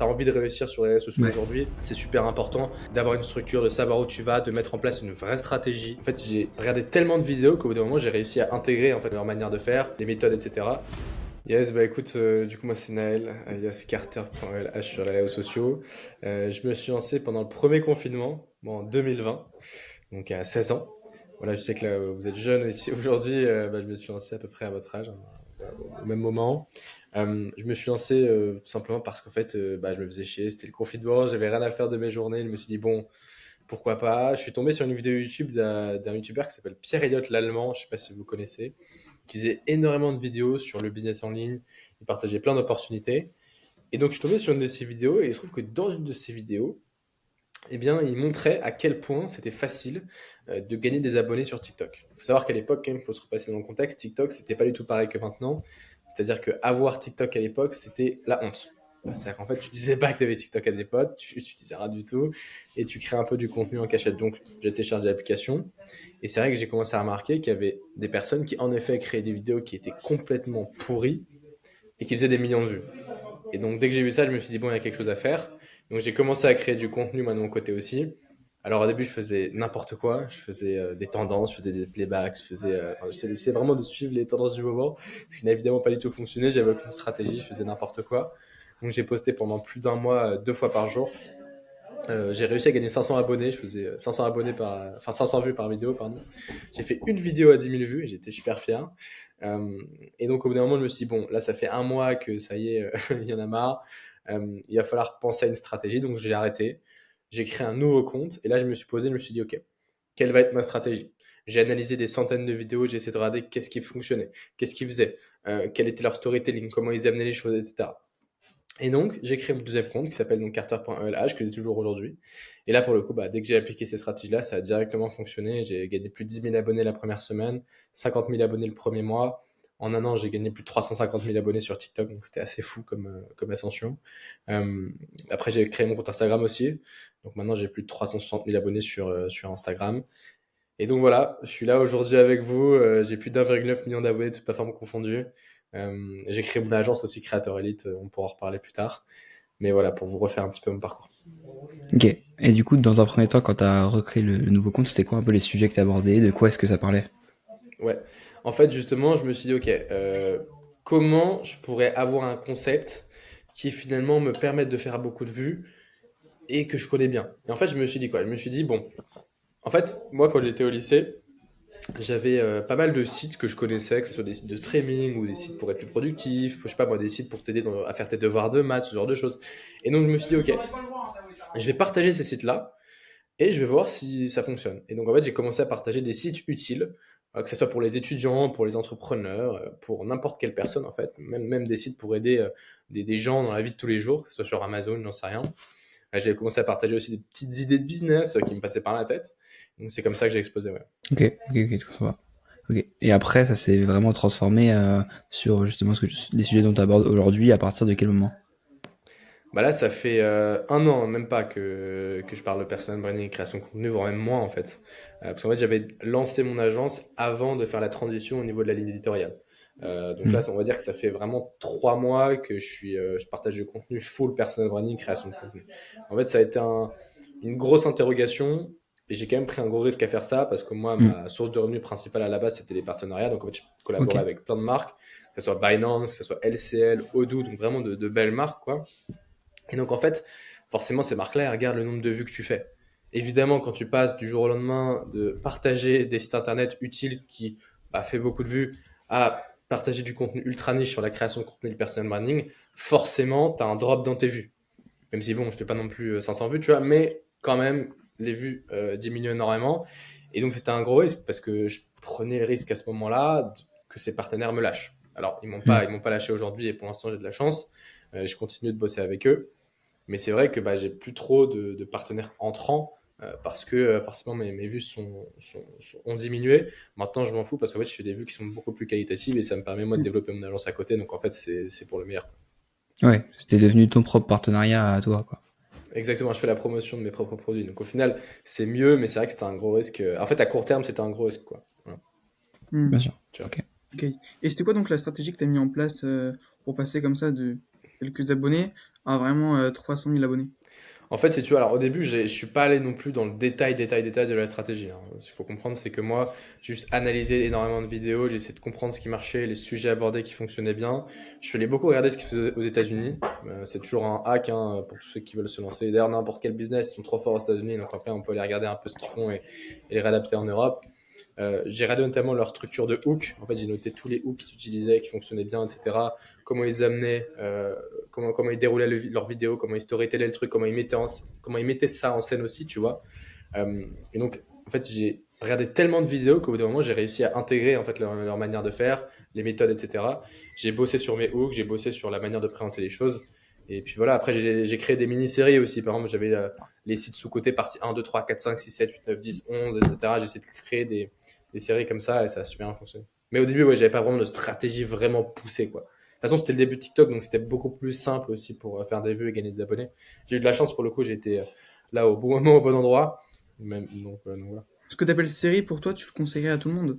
Tu as envie de réussir sur les réseaux sociaux Ouais. aujourd'hui, c'est super important d'avoir une structure, de savoir où tu vas, de mettre en place une vraie stratégie. En fait, j'ai regardé tellement de vidéos qu'au bout d'un moment, j'ai réussi à intégrer en fait leur manière de faire, les méthodes, etc. Yes, bah écoute, du coup moi c'est Naël, alias Carter.lh sur les réseaux sociaux. Je me suis lancé pendant le premier confinement, en 2020, donc à 16 ans. Voilà, je sais que là vous êtes jeune ici aujourd'hui, je me suis lancé à peu près à votre âge, hein, voilà, au même moment. Je me suis lancé tout simplement parce qu'en fait, je me faisais chier, c'était le confinement, j'avais rien à faire de mes journées, je me suis dit bon, pourquoi pas. Je suis tombé sur une vidéo YouTube d'un youtubeur qui s'appelle Pierre Elliott l'Allemand, je sais pas si vous connaissez, qui faisait énormément de vidéos sur le business en ligne, il partageait plein d'opportunités. Et donc je suis tombé sur une de ses vidéos et il se trouve que dans une de ses vidéos, eh bien, il montrait à quel point c'était facile de gagner des abonnés sur TikTok. Il faut savoir qu'à l'époque, quand même, il faut se repasser dans le contexte, TikTok, c'était pas du tout pareil que maintenant. C'est-à-dire que avoir TikTok à l'époque, c'était la honte. C'est-à-dire qu'en fait, tu disais pas que tu avais TikTok à des potes, tu disais rien du tout, et tu crées un peu du contenu en cachette. Donc, j'ai téléchargé l'application, et c'est vrai que j'ai commencé à remarquer qu'il y avait des personnes qui, en effet, créaient des vidéos qui étaient complètement pourries, et qui faisaient des millions de vues. Et donc, dès que j'ai vu ça, je me suis dit, bon, il y a quelque chose à faire. Donc, j'ai commencé à créer du contenu, moi, de mon côté aussi. Alors, au début, je faisais n'importe quoi. Je faisais des tendances, je faisais des playbacks, j'essayais vraiment de suivre les tendances du moment, ce qui n'a évidemment pas du tout fonctionné. J'avais aucune stratégie, je faisais n'importe quoi. Donc, j'ai posté pendant plus d'un mois, 2 fois par jour. J'ai réussi à gagner 500 abonnés. Je faisais 500 abonnés enfin 500 vues par vidéo, pardon. J'ai fait une vidéo à 10 000 vues et j'étais super fier. Euh, et donc, au bout d'un moment, je me suis dit, bon, là, ça fait un mois que ça y est, il y en a marre. Il va falloir penser à une stratégie. Donc, j'ai arrêté. J'ai créé un nouveau compte. Et là, je me suis posé, je me suis dit, OK, quelle va être ma stratégie? J'ai analysé des centaines de vidéos. J'ai essayé de regarder qu'est-ce qui fonctionnait, qu'est-ce qu'ils faisaient, quel était leur storytelling, comment ils amenaient les choses, etc. Et donc, j'ai créé mon deuxième compte qui s'appelle donc Carter.lh, que j'ai toujours aujourd'hui. Et là, pour le coup, dès que j'ai appliqué ces stratégies-là, ça a directement fonctionné. J'ai gagné plus de 10 000 abonnés la première semaine, 50 000 abonnés le premier mois. En un an, j'ai gagné plus de 350 000 abonnés sur TikTok, donc c'était assez fou comme ascension. Euh, Après, j'ai créé mon compte Instagram aussi. Donc maintenant, j'ai plus de 360 000 abonnés sur Instagram. Et donc voilà, je suis là aujourd'hui avec vous. J'ai plus d'1,9 million d'abonnés, toutes plateformes confondues. J'ai créé mon agence aussi, Creator Elite. On pourra en reparler plus tard. Mais voilà, pour vous refaire un petit peu mon parcours. Ok. Et du coup, dans un premier temps, quand t'as recréé le nouveau compte, c'était quoi un peu les sujets que t'as abordés? De quoi est-ce que ça parlait? Ouais. En fait, justement, je me suis dit, ok, comment je pourrais avoir un concept qui finalement me permette de faire beaucoup de vues et que je connais bien. Et en fait, je me suis dit quoi? Je me suis dit, bon, en fait, moi, quand j'étais au lycée, j'avais pas mal de sites que je connaissais, que ce soit des sites de streaming ou des sites pour être plus productif, je sais pas moi, des sites pour t'aider à faire tes devoirs de maths, ce genre de choses. Et donc je me suis dit, ok, je vais partager ces sites-là et je vais voir si ça fonctionne. Et donc en fait, j'ai commencé à partager des sites utiles, que ce soit pour les étudiants, pour les entrepreneurs, pour n'importe quelle personne en fait, même des sites pour aider des gens dans la vie de tous les jours, que ce soit sur Amazon, j'en sais rien. J'ai commencé à partager aussi des petites idées de business qui me passaient par la tête. Donc c'est comme ça que j'ai explosé, ouais. Ok, ok, ok, tout ça va. Ok. Et après, ça s'est vraiment transformé sur justement les sujets dont tu abordes aujourd'hui, à partir de quel moment? Bah là, ça fait un an, même pas, que je parle de personal branding et création de contenu, voire même moins en fait. Parce qu'en fait, j'avais lancé mon agence avant de faire la transition au niveau de la ligne éditoriale. Donc là, Hmm. on va dire que ça fait vraiment 3 mois que je partage du contenu full personal branding, création de contenu. En fait, ça a été une grosse interrogation et j'ai quand même pris un gros risque à faire ça parce que moi, Hmm. ma source de revenus principale à la base, c'était les partenariats. Donc en fait, je Ok. collaborais avec plein de marques, que ce soit Binance, que ce soit LCL, Odoo, donc vraiment de belles marques, quoi. Et donc, en fait, forcément, ces marques-là, elles regardent le nombre de vues que tu fais. Évidemment, quand tu passes du jour au lendemain de partager des sites internet utiles qui fait beaucoup de vues à partager du contenu ultra niche sur la création de contenu de personal branding, forcément, tu as un drop dans tes vues. Même si, bon, je fais pas non plus 500 vues, tu vois, mais quand même, les vues diminuent énormément. Et donc, c'était un gros risque parce que je prenais le risque à ce moment-là que ces partenaires me lâchent. Alors, Hmm. ils m'ont pas lâché aujourd'hui et pour l'instant, j'ai de la chance. Je continue de bosser avec eux. Mais c'est vrai que j'ai plus trop de partenaires entrants parce que forcément mes vues ont diminué. Maintenant, je m'en fous parce qu'en fait, je fais des vues qui sont beaucoup plus qualitatives et ça me permet moi de développer mon agence à côté. Donc en fait, c'est pour le meilleur. Ouais, c'était devenu ton propre partenariat à toi, quoi. Exactement, je fais la promotion de mes propres produits. Donc au final, c'est mieux, mais c'est vrai que c'était un gros risque. En fait, à court terme, c'était un gros risque, quoi. Voilà, Hmm, Bien sûr. tu vois. Ok. ok. Et c'était quoi donc la stratégie que tu as mis en place pour passer comme ça de quelques abonnés à vraiment 300 000 abonnés? En fait, si tu vois, alors au début, je suis pas allé non plus dans le détail de la stratégie, hein. Ce qu'il faut comprendre, c'est que moi, j'ai juste analysé énormément de vidéos, j'ai essayé de comprendre ce qui marchait, les sujets abordés qui fonctionnaient bien. Je suis allé beaucoup regarder ce qui se faisait aux États-Unis. C'est toujours un hack, hein, pour tous ceux qui veulent se lancer. D'ailleurs, n'importe quel business, ils sont trop forts aux États-Unis, donc après, on peut aller regarder un peu ce qu'ils font et les réadapter en Europe. J'ai regardé notamment leur structure de hook. En fait, j'ai noté tous les hooks qu'ils utilisaient, qui fonctionnaient bien, etc. Comment ils amenaient, comment ils déroulaient leurs vidéos, comment ils storytellaient le truc, comment ils mettaient ça en scène aussi, tu vois. Et donc, en fait, j'ai regardé tellement de vidéos qu'au bout d'un moment, j'ai réussi à intégrer en fait leur manière de faire, les méthodes, etc. J'ai bossé sur mes hooks, j'ai bossé sur la manière de présenter les choses. Et puis voilà, après, j'ai créé des mini-séries aussi. Par exemple, j'avais les sites sous-cotés partie 1, 2, 3, 4, 5, 6, 7, 8, 9, 10, 11, etc. J'ai essayé de créer des séries comme ça et ça a super bien fonctionné. Mais au début, ouais, j'avais pas vraiment de stratégie vraiment poussée, quoi. De toute façon, c'était le début de TikTok, donc c'était beaucoup plus simple aussi pour faire des vues et gagner des abonnés. J'ai eu de la chance pour le coup, j'ai été là au bon moment, au bon endroit. Même, donc voilà. Ce que tu appelles série, pour toi, tu le conseillerais à tout le monde?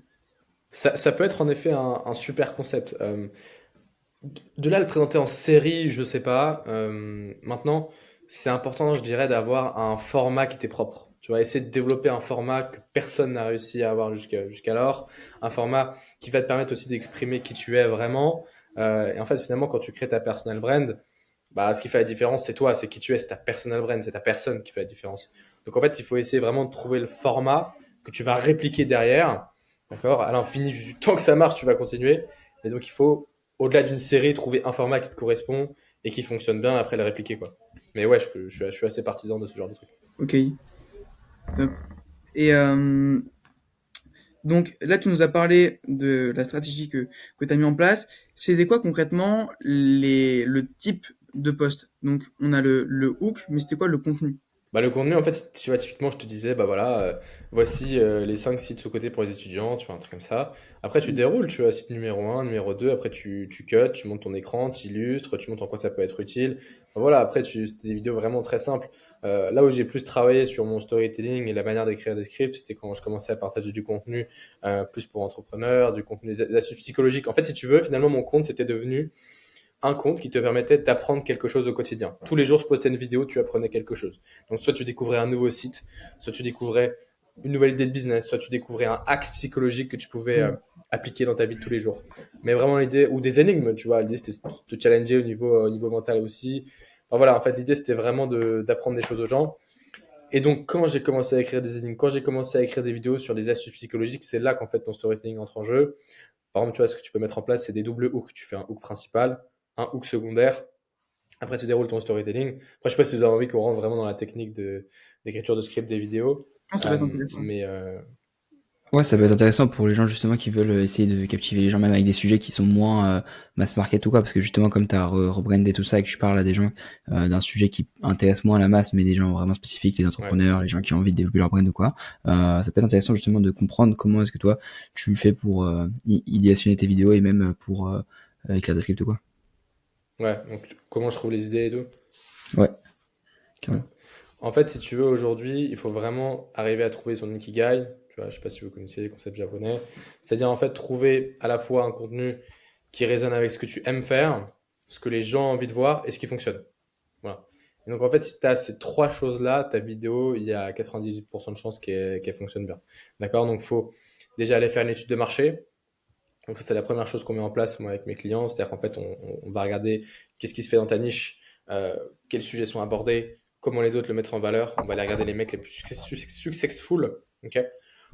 Ça peut être en effet un super concept. De là à le présenter en série, je sais pas. Maintenant, c'est important, je dirais, d'avoir un format qui t'est propre. Tu vas essayer de développer un format que personne n'a réussi à avoir jusqu'alors. Un format qui va te permettre aussi d'exprimer qui tu es vraiment. Et en fait, finalement, quand tu crées ta personal brand, bah, ce qui fait la différence, c'est toi, c'est qui tu es, c'est ta personal brand, c'est ta personne qui fait la différence. Donc en fait, il faut essayer vraiment de trouver le format que tu vas répliquer derrière, d'accord, à l'infini, tant que ça marche, tu vas continuer. Et donc il faut, au-delà d'une série, trouver un format qui te correspond et qui fonctionne bien, après le répliquer, quoi. Mais ouais, je suis assez partisan de ce genre de truc. Ok, top. Et donc là, tu nous as parlé de la stratégie que tu as mis en place. C'était quoi concrètement le type de poste? Donc on a le hook, mais c'était quoi le contenu? Bah, le contenu, en fait, tu vois, typiquement, je te disais, bah voilà, voici les 5 sites sous-cotés pour les étudiants, tu vois, un truc comme ça. Après, tu déroules, tu vois, site numéro un, numéro 2. Après, tu cut, tu montes ton écran, tu illustres, tu montres en quoi ça peut être utile. Enfin, voilà, après, c'était des vidéos vraiment très simples. Là où j'ai plus travaillé sur mon storytelling et la manière d'écrire des scripts, c'était quand je commençais à partager du contenu plus pour entrepreneurs, du contenu, des astuces psychologiques. En fait, si tu veux, finalement, mon compte, c'était devenu un compte qui te permettait d'apprendre quelque chose au quotidien. Tous les jours, je postais une vidéo, tu apprenais quelque chose. Donc, soit tu découvrais un nouveau site, soit tu découvrais une nouvelle idée de business, soit tu découvrais un axe psychologique que tu pouvais appliquer dans ta vie de tous les jours. Mais vraiment l'idée, ou des énigmes, tu vois, l'idée c'était de te challenger au niveau mental aussi. Enfin, voilà, en fait, l'idée c'était vraiment d'apprendre des choses aux gens. Et donc, quand j'ai commencé à écrire des énigmes, quand j'ai commencé à écrire des vidéos sur des astuces psychologiques, c'est là qu'en fait ton storytelling entre en jeu. Par exemple, tu vois, ce que tu peux mettre en place, c'est des doubles hooks. Tu fais un hook principal, un hook secondaire. Après, tu déroules ton storytelling. Après, je sais pas si vous avez envie qu'on rentre vraiment dans la technique d'écriture de script des vidéos. Non, ça va être intéressant. Mais Ouais, ça peut être intéressant pour les gens justement qui veulent essayer de captiver les gens, même avec des sujets qui sont moins mass market ou quoi, parce que justement comme tu as rebrandé tout ça et que tu parles à des gens d'un sujet qui intéresse moins la masse, mais des gens vraiment spécifiques, les ouais. entrepreneurs, les gens qui ont envie de développer leur brand ou quoi, ça peut être intéressant justement de comprendre comment est-ce que toi tu fais pour idéationner tes vidéos et même pour écrire des scripts ou quoi. Ouais, donc comment je trouve les idées et tout. Ouais, Ouais. carrément. En fait, si tu veux, aujourd'hui, il faut vraiment arriver à trouver son ikigai. Tu vois, je sais pas si vous connaissez les concepts japonais. C'est-à-dire, en fait, trouver à la fois un contenu qui résonne avec ce que tu aimes faire, ce que les gens ont envie de voir et ce qui fonctionne. Voilà. Et donc, en fait, si tu as ces trois choses-là, ta vidéo, il y a 98% de chances qu'elle fonctionne bien. D'accord? Donc, il faut déjà aller faire une étude de marché. Donc, ça, c'est la première chose qu'on met en place, moi, avec mes clients. C'est-à-dire qu'en fait, on va regarder qu'est-ce qui se fait dans ta niche, quels sujets sont abordés, comment les autres le mettre en valeur. On va aller regarder les mecs les plus successful. Ok?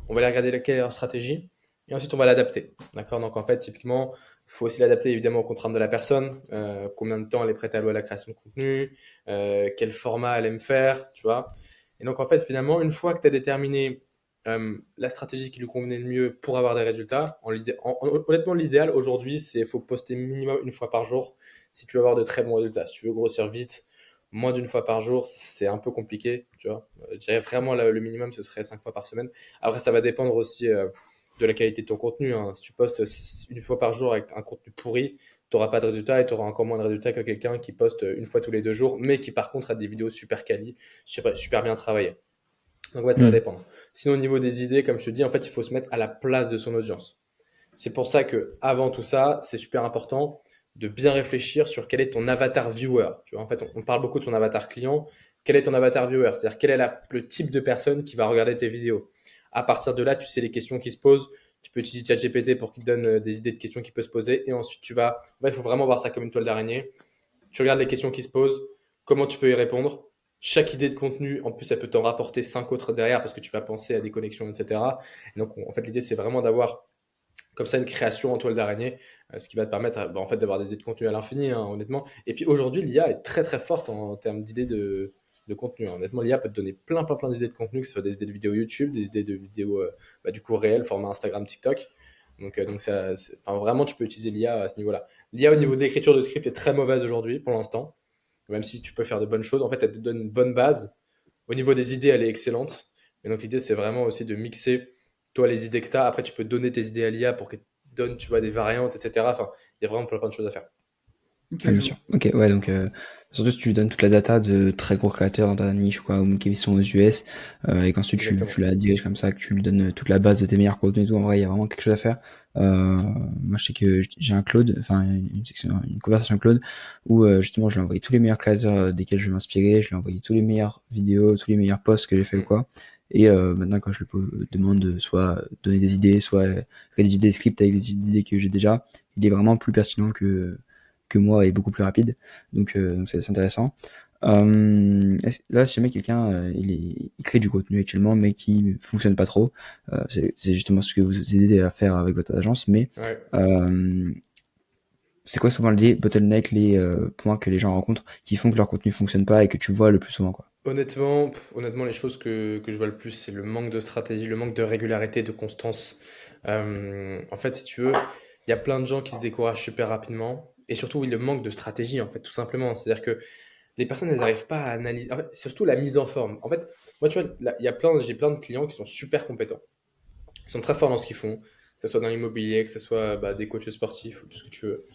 On va aller regarder quelle est leur stratégie. Et ensuite, on va l'adapter. D'accord? Donc, en fait, typiquement, il faut aussi l'adapter évidemment aux contraintes de la personne. Combien de temps elle est prête à allouer à la création de contenu, quel format elle aime faire, tu vois. Et donc, en fait, finalement, une fois que tu as déterminé la stratégie qui lui convenait le mieux pour avoir des résultats, honnêtement, l'idéal aujourd'hui, c'est qu'il faut poster minimum une fois par jour si tu veux avoir de très bons résultats. Si tu veux grossir vite, moins d'une fois par jour, c'est un peu compliqué, tu vois. Je dirais vraiment le minimum, ce serait 5 fois par semaine. Après, ça va dépendre aussi de la qualité de ton contenu, hein. Si tu postes une fois par jour avec un contenu pourri, tu n'auras pas de résultats et tu auras encore moins de résultats que quelqu'un qui poste une fois tous les 2 jours, mais qui par contre a des vidéos super quali, super bien travaillées. Donc ouais, ça va Hmm. dépendre. Sinon, au niveau des idées, comme je te dis, en fait, il faut se mettre à la place de son audience. C'est pour ça que avant tout ça, c'est super important de bien réfléchir sur quel est ton avatar viewer. Tu vois, en fait, on parle beaucoup de ton avatar client. Quel est ton avatar viewer? C'est-à-dire quel est le type de personne qui va regarder tes vidéos. À partir de là, tu sais les questions qui se posent. Tu peux utiliser ChatGPT pour qu'il te donne des idées de questions qui peuvent se poser. Et ensuite, il faut vraiment voir ça comme une toile d'araignée. Tu regardes les questions qui se posent, comment tu peux y répondre. Chaque idée de contenu, en plus, elle peut t'en rapporter 5 autres derrière parce que tu vas penser à des connexions, etc. Et donc, en fait, l'idée, c'est vraiment d'avoir comme ça une création en toile d'araignée, ce qui va te permettre en fait, d'avoir des idées de contenu à l'infini, hein, honnêtement. Et puis aujourd'hui, l'IA est très très forte en termes d'idées de contenu. Honnêtement, l'IA peut te donner plein d'idées de contenu, que ce soit des idées de vidéos YouTube, des idées de vidéos du coup réelles, format Instagram, TikTok. Donc enfin, vraiment, tu peux utiliser l'IA à ce niveau-là. L'IA au niveau de l'écriture de script est très mauvaise aujourd'hui pour l'instant, même si tu peux faire de bonnes choses. En fait, elle te donne une bonne base. Au niveau des idées, elle est excellente. Et donc l'idée, c'est vraiment aussi de mixer toi les idées que tu as. Après, tu peux donner tes idées à l'IA pour qu'elle te donne, tu vois, des variantes, etc. Enfin, il y a vraiment plein de choses à faire. Ok, Ouais, bien je sûr. vois. Ok, ouais, donc surtout si tu donnes toute la data de très gros créateurs dans ta niche, quoi, ou qui sont aux US, et qu'ensuite Exactement. tu la diriges comme ça, que tu lui donnes toute la base de tes meilleurs contenus et tout, en vrai, il y a vraiment quelque chose à faire. Moi, je sais que j'ai un Claude, enfin, une conversation Claude, où justement, je lui ai envoyé tous les meilleurs créateurs desquels je vais m'inspirer, je lui ai envoyé tous les meilleures vidéos, tous les meilleurs posts que j'ai fait ou Mm. quoi. Et maintenant, quand je lui demande de soit donner des idées, soit rédiger des scripts avec des idées que j'ai déjà, il est vraiment plus pertinent que moi et beaucoup plus rapide. Donc c'est assez intéressant. Là, si jamais quelqu'un il crée du contenu actuellement, mais qui fonctionne pas trop, c'est justement ce que vous aidez à faire avec votre agence. Mais Ouais. euh, c'est quoi souvent les bottlenecks, les points que les gens rencontrent qui font que leur contenu fonctionne pas et que tu vois le plus souvent, quoi. Honnêtement, les choses que je vois le plus, c'est le manque de stratégie, le manque de régularité, de constance. En fait, si tu veux, il y a plein de gens qui se découragent super rapidement. Et surtout, oui, le manque de stratégie, en fait, tout simplement. C'est-à-dire que les personnes, elles n'arrivent pas à analyser. En fait, c'est surtout la mise en forme. En fait, moi, tu vois, là, j'ai plein de clients qui sont super compétents. Ils sont très forts dans ce qu'ils font, que ce soit dans l'immobilier, que ce soit des coachs sportifs ou tout ce que tu veux.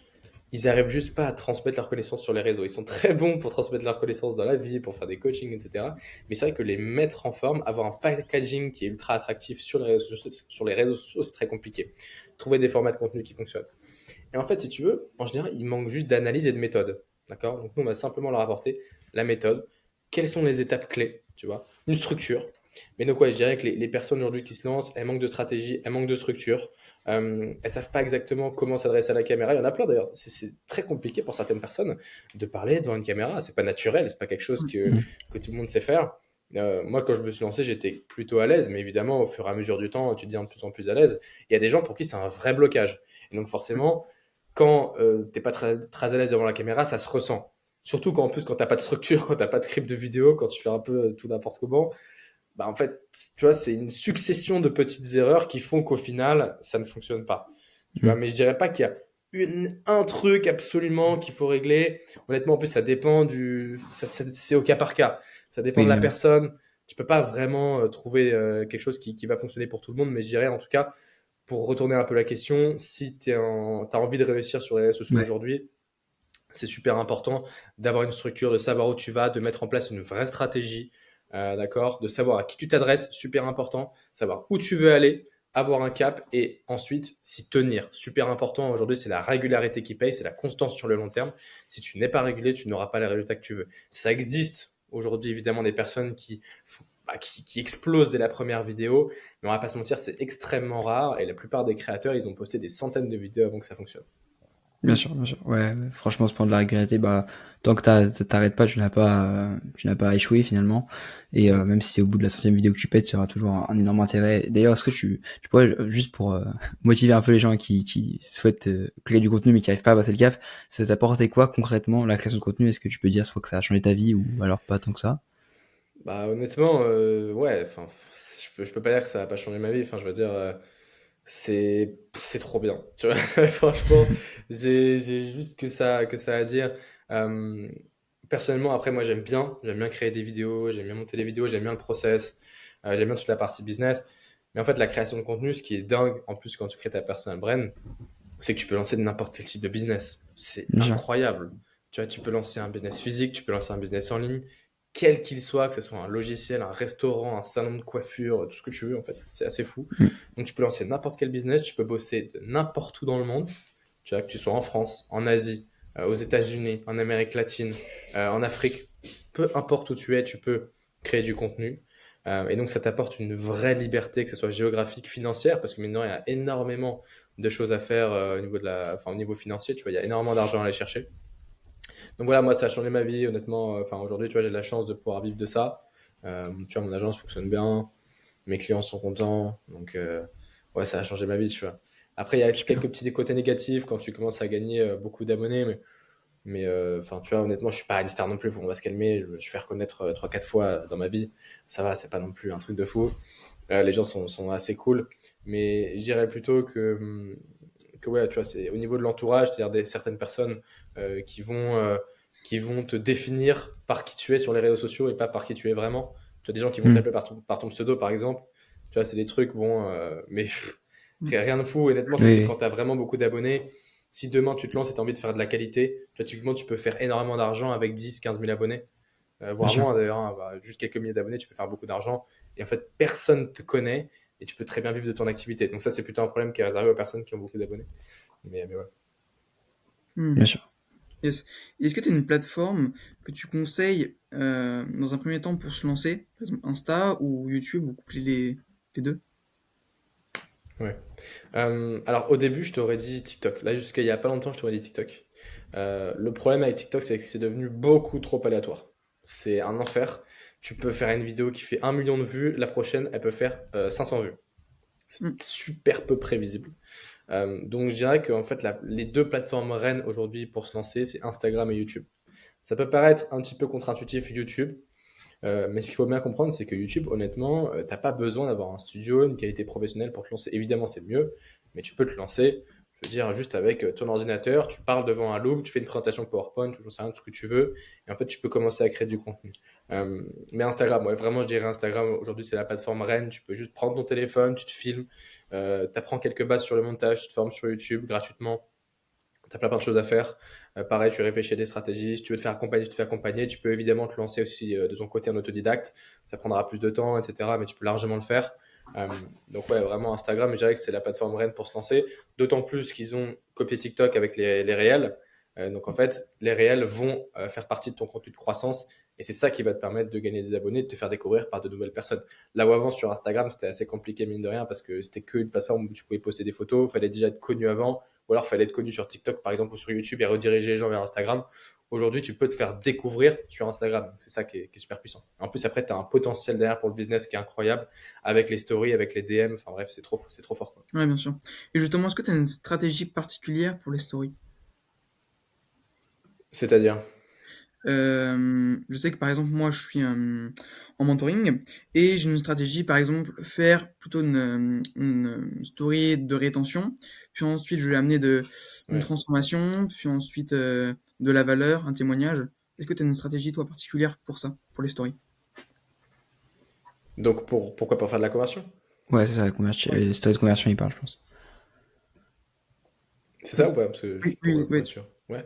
Ils arrivent juste pas à transmettre leurs connaissances sur les réseaux. Ils sont très bons pour transmettre leurs connaissances dans la vie, pour faire des coachings, etc. Mais c'est vrai que les mettre en forme, avoir un packaging qui est ultra attractif sur les réseaux sociaux, c'est très compliqué. Trouver des formats de contenu qui fonctionnent. Et en fait, si tu veux, en général, il manque juste d'analyse et de méthode. D'accord? Donc nous, on va simplement leur apporter la méthode. Quelles sont les étapes clés, tu vois? Une structure. Mais donc, ouais, je dirais que les personnes aujourd'hui qui se lancent, elles manquent de stratégie, elles manquent de structure. Elles savent pas exactement comment s'adresser à la caméra. Il y en a plein d'ailleurs. C'est très compliqué pour certaines personnes de parler devant une caméra. C'est pas naturel, c'est pas quelque chose Mhm. que tout le monde sait faire. Moi, quand je me suis lancé, j'étais plutôt à l'aise, mais évidemment, au fur et à mesure du temps, tu deviens de plus en plus à l'aise. Il y a des gens pour qui c'est un vrai blocage. Et donc, forcément, quand t'es pas très à l'aise devant la caméra, ça se ressent. Surtout quand en plus quand t'as pas de structure, quand t'as pas de script de vidéo, quand tu fais un peu tout n'importe comment, bah en fait, tu vois, c'est une succession de petites erreurs qui font qu'au final, ça ne fonctionne pas. Tu vois, Mhm. mais je dirais pas qu'il y a un truc absolument qu'il faut régler. Honnêtement, en plus, ça dépend c'est au cas par cas. Ça dépend de Oui, la bien sûr. personne. Tu peux pas vraiment trouver quelque chose qui va fonctionner pour tout le monde, mais je dirais en tout cas, pour retourner un peu la question, si t'as envie de réussir sur les réseaux sociaux Ouais. aujourd'hui, c'est super important d'avoir une structure, de savoir où tu vas, de mettre en place une vraie stratégie, d'accord, de savoir à qui tu t'adresses, super important, savoir où tu veux aller, avoir un cap et ensuite s'y tenir. Super important aujourd'hui, c'est la régularité qui paye, c'est la constance sur le long terme. Si tu n'es pas régulier, tu n'auras pas les résultats que tu veux. Ça existe aujourd'hui évidemment des personnes qui explosent dès la première vidéo, mais on va pas se mentir, c'est extrêmement rare et la plupart des créateurs, ils ont posté des centaines de vidéos avant que ça fonctionne. Bien sûr, bien sûr. Ouais, ouais. Franchement, ce point de la régularité, bah, tant que t'arrêtes pas, tu n'as pas échoué finalement. Et Mm. même si c'est au bout de la centième vidéo que tu pètes, il y aura toujours un énorme intérêt. D'ailleurs, est-ce que tu pourrais, juste pour motiver un peu les gens qui souhaitent créer du contenu mais qui arrivent pas à passer le cap, ça t'a apporté quoi concrètement la création de contenu? Est-ce que tu peux dire soit que ça a changé ta vie ou alors pas tant que ça? Bah honnêtement, ouais, enfin, je peux pas dire que ça va pas changer ma vie. Enfin, je veux dire, c'est trop bien. Tu vois, franchement, j'ai juste que ça à dire. Euh, Personnellement, après, moi, j'aime bien créer des vidéos, j'aime bien monter les vidéos, j'aime bien le process, j'aime bien toute la partie business. Mais en fait, la création de contenu, ce qui est dingue, en plus, quand tu crées ta personal brand, c'est que tu peux lancer n'importe quel type de business. C'est Bien sûr. incroyable. Tu vois, tu peux lancer un business physique, tu peux lancer un business en ligne, quel qu'il soit, que ce soit un logiciel, un restaurant, un salon de coiffure, tout ce que tu veux, en fait, c'est assez fou. Mm. Donc, tu peux lancer n'importe quel business, tu peux bosser de n'importe où dans le monde, tu vois, que tu sois en France, en Asie. aux États-Unis, en Amérique latine, en Afrique, peu importe où tu es, tu peux créer du contenu. Et donc, ça t'apporte une vraie liberté, que ce soit géographique, financière, parce que maintenant, il y a énormément de choses à faire au niveau au niveau financier. Tu vois, il y a énormément d'argent à aller chercher. Donc voilà, moi, ça a changé ma vie, honnêtement. Enfin, aujourd'hui, tu vois, j'ai de la chance de pouvoir vivre de ça. Tu vois, mon agence fonctionne bien, mes clients sont contents. Donc, ouais, ça a changé ma vie, tu vois. Après, il y a Super. quelques petits côtés négatifs quand tu commences à gagner beaucoup d'abonnés, mais enfin, tu vois, honnêtement, je suis pas une star non plus. On va se calmer. Je me suis fait reconnaître 3-4 fois dans ma vie. Ça va, c'est pas non plus un truc de fou. Les gens sont assez cool, mais je dirais plutôt que ouais, tu vois, c'est au niveau de l'entourage, c'est-à-dire certaines personnes euh, qui vont euh, qui vont te définir par qui tu es sur les réseaux sociaux et pas par qui tu es vraiment. Tu as des gens qui vont Hmm. t'appeler par ton pseudo, par exemple. Tu vois, c'est des trucs, bon, mais Mm. rien de fou. Honnêtement, ça, Oui, c'est quand oui. tu as vraiment beaucoup d'abonnés. Si demain tu te lances et tu as envie de faire de la qualité, tu vois, typiquement, tu peux faire énormément d'argent avec 10 15 000 abonnés. Bien Voire sûr. moins d'ailleurs, hein, juste quelques milliers d'abonnés, tu peux faire beaucoup d'argent. Et en fait, personne te connaît et tu peux très bien vivre de ton activité. Donc ça, c'est plutôt un problème qui est réservé aux personnes qui ont beaucoup d'abonnés. Mais ouais. Mm. Bien sûr. Yes. Est-ce que tu as une plateforme que tu conseilles dans un premier temps pour se lancer? Par exemple Insta ou YouTube ou coupler les deux? Ouais. Alors au début, je t'aurais dit TikTok. Là, jusqu'à il y a pas longtemps, je t'aurais dit TikTok. Le problème avec TikTok, c'est que c'est devenu beaucoup trop aléatoire. C'est un enfer. Tu peux faire une vidéo qui fait 1 million de vues, la prochaine, elle peut faire 500 vues. C'est Mm. super peu prévisible. Donc je dirais que en fait, les deux plateformes reines aujourd'hui pour se lancer, c'est Instagram et YouTube. Ça peut paraître un petit peu contre-intuitif YouTube, mais ce qu'il faut bien comprendre, c'est que YouTube, honnêtement, t'as pas besoin d'avoir un studio, une qualité professionnelle pour te lancer. Évidemment, c'est mieux, mais tu peux te lancer, je veux dire, juste avec ton ordinateur, tu parles devant un Loom, tu fais une présentation PowerPoint, ou j'en sais rien, tout ce que tu veux, et en fait, tu peux commencer à créer du contenu. Mais Instagram, ouais, vraiment, je dirais Instagram, aujourd'hui, c'est la plateforme reine, tu peux juste prendre ton téléphone, tu te filmes, t'apprends quelques bases sur le montage, tu te formes sur YouTube gratuitement. T'as plein de choses à faire. Pareil, tu réfléchis à des stratégies. Si tu veux te faire accompagner, tu te fais accompagner. Tu peux évidemment te lancer aussi de ton côté en autodidacte. Ça prendra plus de temps, etc. Mais tu peux largement le faire. Euh, donc ouais, vraiment Instagram, je dirais que c'est la plateforme reine pour se lancer. D'autant plus qu'ils ont copié TikTok avec les réels. Donc en fait, les réels vont faire partie de ton contenu de croissance. Et c'est ça qui va te permettre de gagner des abonnés, de te faire découvrir par de nouvelles personnes. Là où avant sur Instagram, c'était assez compliqué mine de rien parce que c'était qu'une plateforme où tu pouvais poster des photos. Il fallait déjà être connu avant ou alors, il fallait être connu sur TikTok, par exemple, ou sur YouTube et rediriger les gens vers Instagram. Aujourd'hui, tu peux te faire découvrir sur Instagram. C'est ça qui est super puissant. En plus, après, tu as un potentiel derrière pour le business qui est incroyable avec les stories, avec les DM. Enfin bref, c'est trop fort, quoi. Ouais, bien sûr. Et justement, est-ce que tu as une stratégie particulière pour les stories? C'est-à-dire, Je sais que par exemple, moi, je suis en mentoring et j'ai une stratégie, par exemple, faire plutôt une story de rétention, puis ensuite, je vais amener une ouais. transformation, puis ensuite de la valeur, un témoignage. Est-ce que tu as une stratégie, toi, particulière pour ça, pour les stories? Donc, pourquoi pas faire de la conversion? Ouais, c'est ça, la conversion, les stories de conversion, il parle, je pense. C'est ça Oui, ou pas? Parce que oui, juste oui, pour oui. être sûr. Ouais.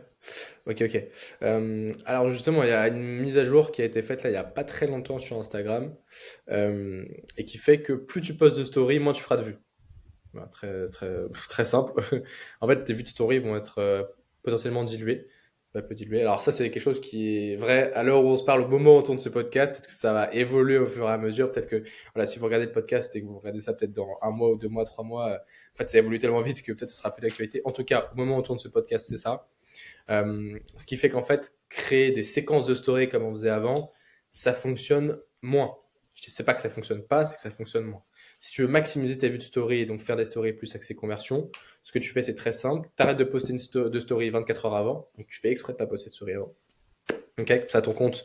Ok, ok. Alors justement, il y a une mise à jour qui a été faite là il y a pas très longtemps sur Instagram euh, et qui fait que plus tu postes de stories, moins tu feras de vues. Voilà, très simple. En fait, tes vues de story vont être potentiellement diluées. Un peu diluées. Alors ça, c'est quelque chose qui est vrai à l'heure où on se parle, au moment où on tourne ce podcast. Peut-être que ça va évoluer au fur et à mesure. Peut-être que voilà, si vous regardez le podcast et que vous regardez ça peut-être dans 1 mois ou 2 mois, 3 mois, en fait, ça évolue tellement vite que peut-être ce sera plus d'actualité. En tout cas, au moment où on tourne ce podcast, c'est ça. Ce qui fait qu'en fait, créer des séquences de story comme on faisait avant, ça fonctionne moins. Je ne sais pas que ça fonctionne pas, c'est que ça fonctionne moins. Si tu veux maximiser ta vue de story et donc faire des stories plus axées conversion, ce que tu fais, c'est très simple. Tu arrêtes de poster de story 24 heures avant, donc tu fais exprès de pas poster de story avant. Ok, comme ça, ton compte,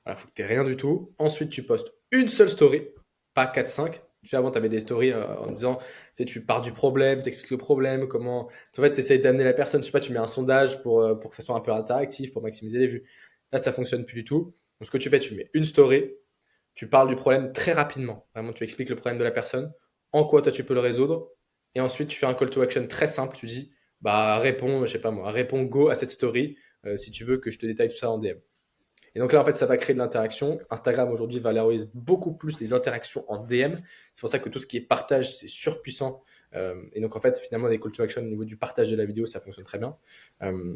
il faut que tu aies rien du tout. Ensuite, tu postes une seule story, pas 4 5. Tu sais, avant, tu avais des stories en disant, tu sais, tu pars du problème, tu expliques le problème, comment. En fait, tu essayes d'amener la personne, je sais pas, tu mets un sondage pour que ça soit un peu interactif, pour maximiser les vues. Là, ça fonctionne plus du tout. Donc, ce que tu fais, tu mets une story, tu parles du problème très rapidement. Vraiment, tu expliques le problème de la personne, en quoi toi tu peux le résoudre. Et ensuite, tu fais un call to action très simple. Tu dis, bah, réponds, je sais pas moi, réponds go à cette story si tu veux que je te détaille tout ça en DM. Et donc là, en fait, ça va créer de l'interaction. Instagram aujourd'hui valorise beaucoup plus les interactions en DM. C'est pour ça que tout ce qui est partage, c'est surpuissant. Et donc, en fait, finalement, les call to action au niveau du partage de la vidéo, ça fonctionne très bien. Euh,